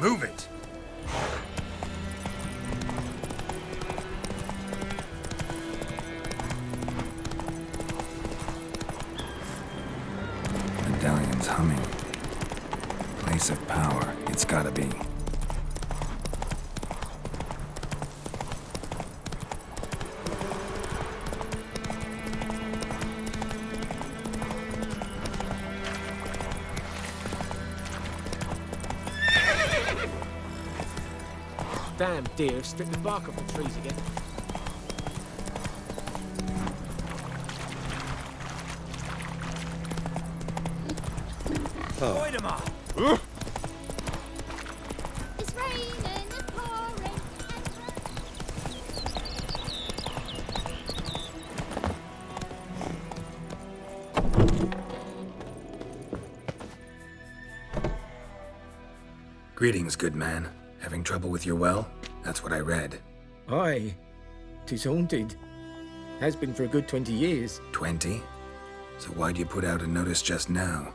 Move it! Medallion's humming. Place of power. It's gotta be. Damn deer, stripped the bark off the trees again. Avoid him all. It's raining, it's pouring, Greetings, good man. Having trouble with your well? That's what I read. Aye. 'Tis haunted. Has been for a good 20 years. 20? So why'd you put out a notice just now?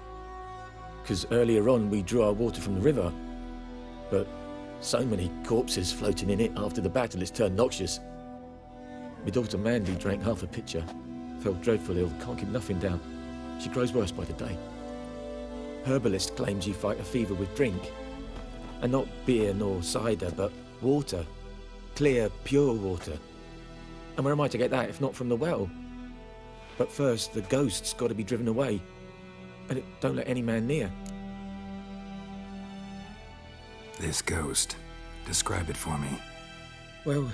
'Cause earlier on we drew our water from the river. But so many corpses floating in it after the battle it's turned noxious. My daughter Mandy drank half a pitcher. Fell dreadful ill, can't keep nothing down. She grows worse by the day. Herbalist claims you fight a fever with drink. And not beer nor cider, but water. Clear, pure water. And where am I to get that if not from the well? But first, the ghost's got to be driven away. And it don't let any man near. This ghost. Describe it for me. Well,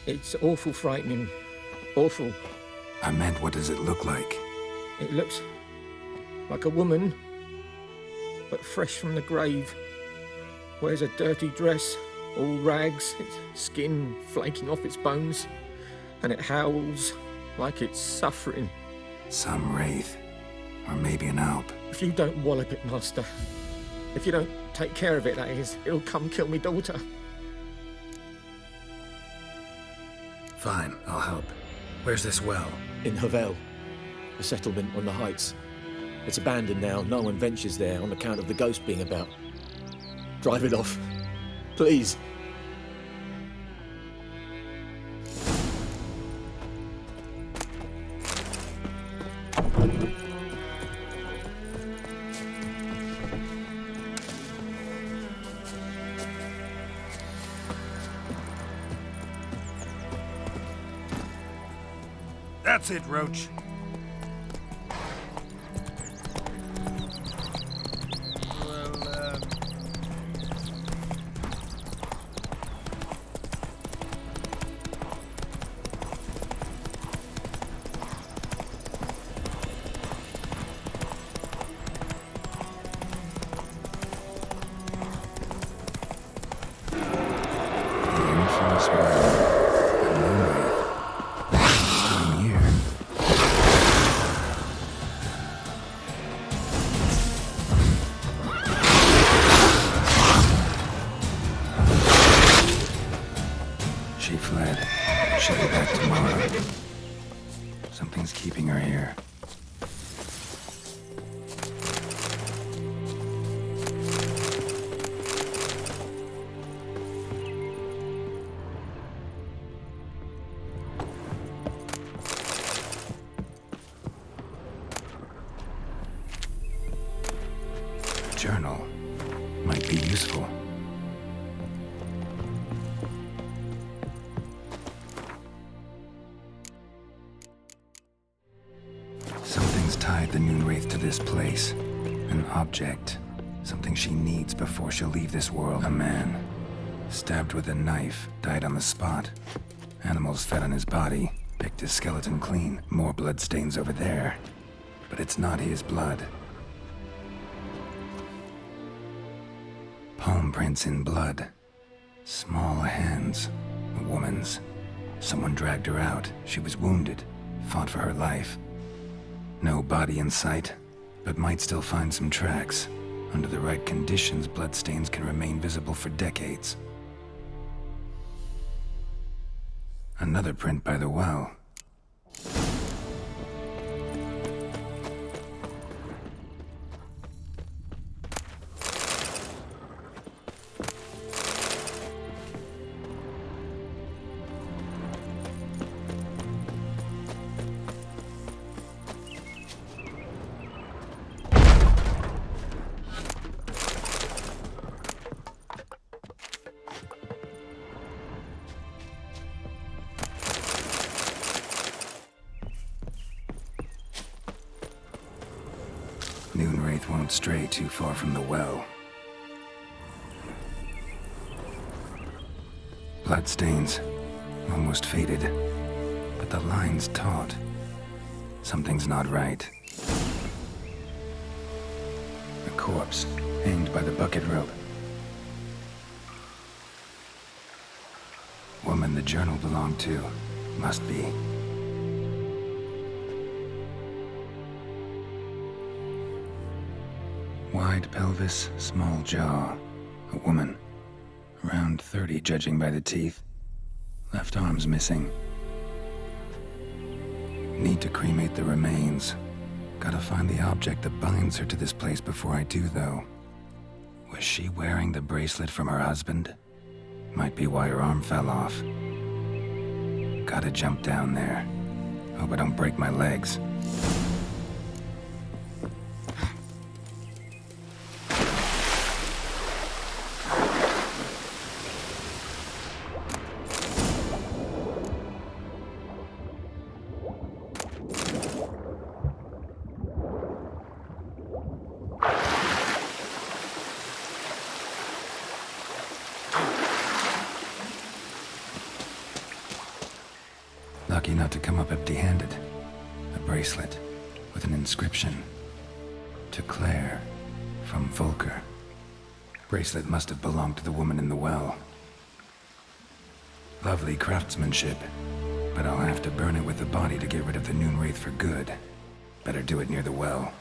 it's awful frightening. Awful. I meant, what does it look like? It looks like a woman, but fresh from the grave. Wears a dirty dress, all rags, its skin flaking off its bones, and it howls like it's suffering. Some wraith. Or maybe an alp. If you don't wallop it, Master, if you don't take care of it, that is, it'll come kill me daughter. Fine, I'll help. Where's this well? In Havel, a settlement on the heights. It's abandoned now, no one ventures there on account of the ghost being about. Drive it off, please. That's it, Roach. fled. She'll be back tomorrow. Something's keeping her here. A journal might be useful. Something's tied the Noonwraith to this place. An object. Something she needs before she'll leave this world. A man. Stabbed with a knife. Died on the spot. Animals fed on his body. Picked his skeleton clean. More bloodstains over there. But it's not his blood. Palm prints in blood. Small hands. A woman's. Someone dragged her out. She was wounded. Fought for her life. No body in sight, but might still find some tracks. Under the right conditions, bloodstains can remain visible for decades. Another print by the well. Noonwraith won't stray too far from the well. Bloodstains, almost faded, but the line's taut. Something's not right. A corpse, hanged by the bucket rope. Woman the journal belonged to, must be. Wide pelvis, small jaw. A woman. Around 30, judging by the teeth. Left arm's missing. Need to cremate the remains. Gotta find the object that binds her to this place before I do, though. Was she wearing the bracelet from her husband? Might be why her arm fell off. Gotta jump down there. Hope I don't break my legs. Lucky not to come up empty-handed. A bracelet with an inscription. To Claire, from Volker. Bracelet must have belonged to the woman in the well. Lovely craftsmanship, but I'll have to burn it with the body to get rid of the Noonwraith for good. Better do it near the well.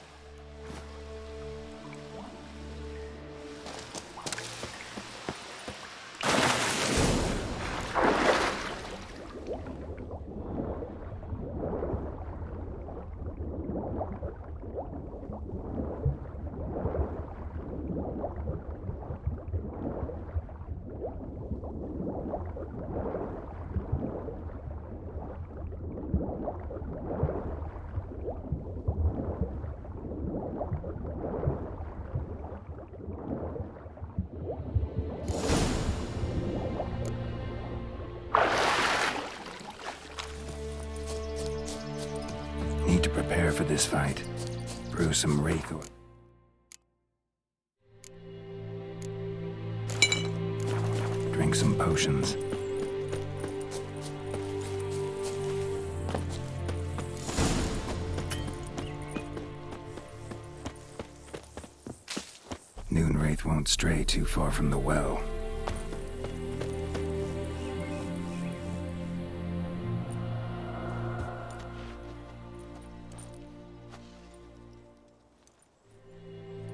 Need to prepare for this fight. Brew some wraith oil. Drink some potions. Noonwraith won't stray too far from the well.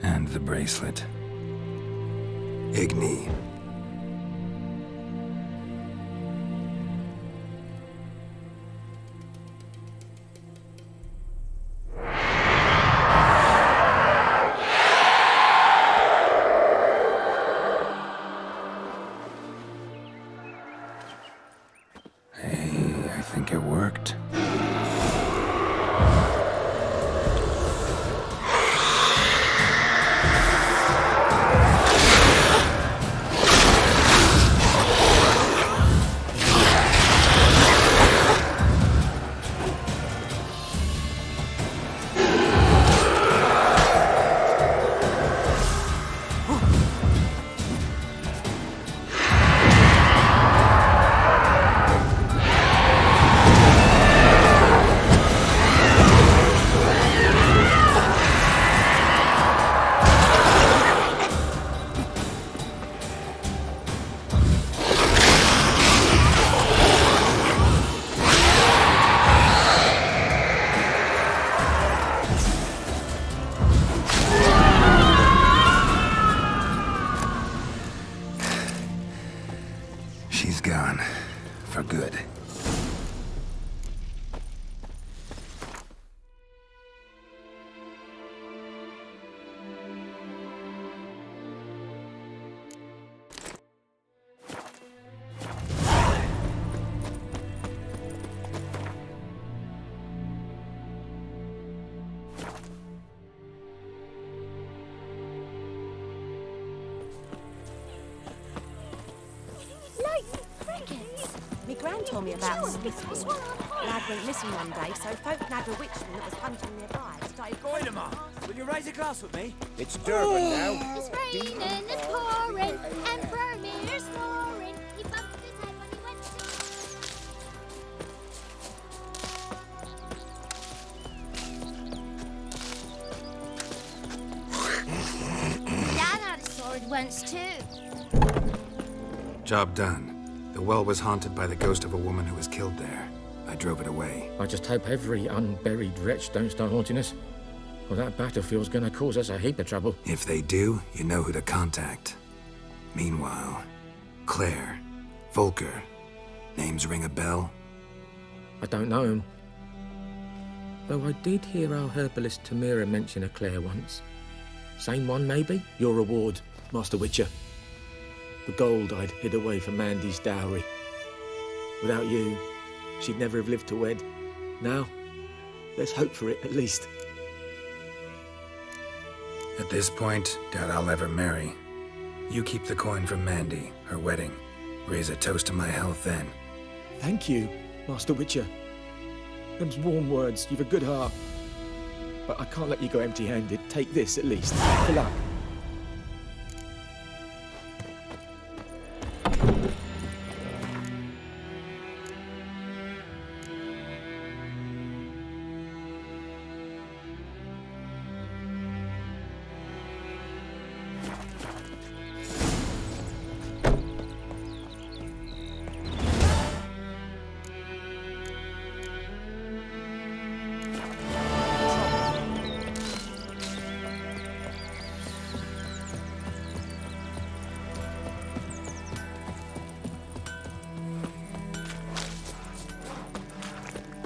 And the bracelet. Igni. crickets. Me gran told me about Spittle. Lad went missing one day, so folk nabbed a witchman that was hunting nearby. Started Goidema, will you raise a glass with me? It's Durban now. It's raining, it's pouring, and Vermeer's snoring. He bumped his head when he went to... Dad had a sword once too. Job done. The well was haunted by the ghost of a woman who was killed there. I drove it away. I just hope every unburied wretch don't start haunting us. Well, that battlefield's gonna cause us a heap of trouble. If they do, you know who to contact. Meanwhile, Claire, Volker, names ring a bell? I don't know him. Though I did hear our herbalist Tamira mention a Claire once. Same one, maybe? Your reward, Master Witcher. The gold I'd hid away for Mandy's dowry. Without you, she'd never have lived to wed. Now, let's hope for it, at least. At this point, doubt I'll ever marry. You keep the coin from Mandy, her wedding. Raise a toast to my health then. Thank you, Master Witcher. Them's warm words, you've a good heart. But I can't let you go empty-handed. Take this, at least. For luck.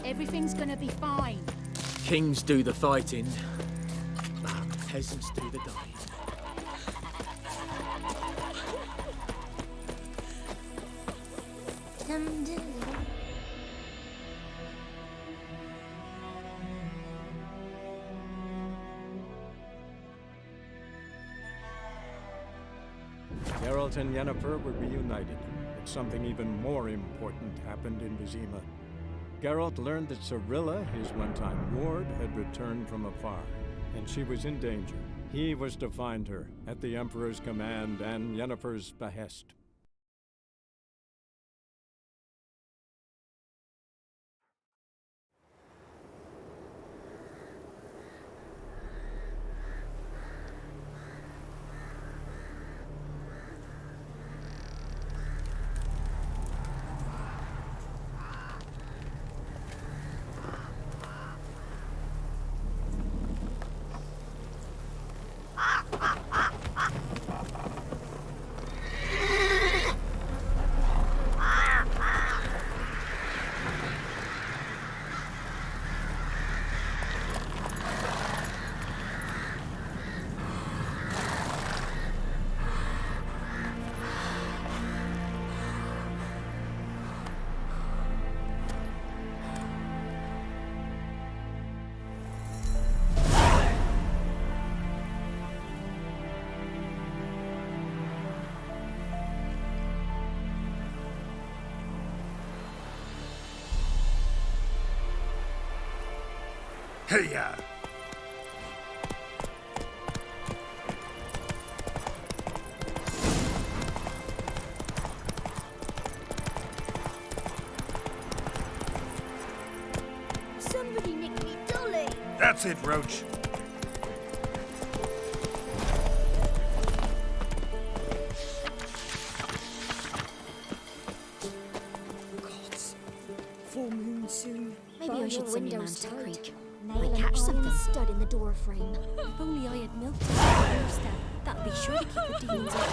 Everything's gonna be fine. Kings do the fighting, peasants do the dying. Geralt and Yennefer were reunited, but something even more important happened in Vizima. Geralt learned that Cirilla, his one-time ward, had returned from afar, and she was in danger. He was to find her, at the Emperor's command and Yennefer's behest. Hey-ya! Somebody nicked me dolly. That's it, Roach. Gods. Full moon soon. Maybe I should send my man to the tight. creek. Might catch something. Stud in the door frame. If only I had milked it on the doorstep. That'd be sure to keep the demons away.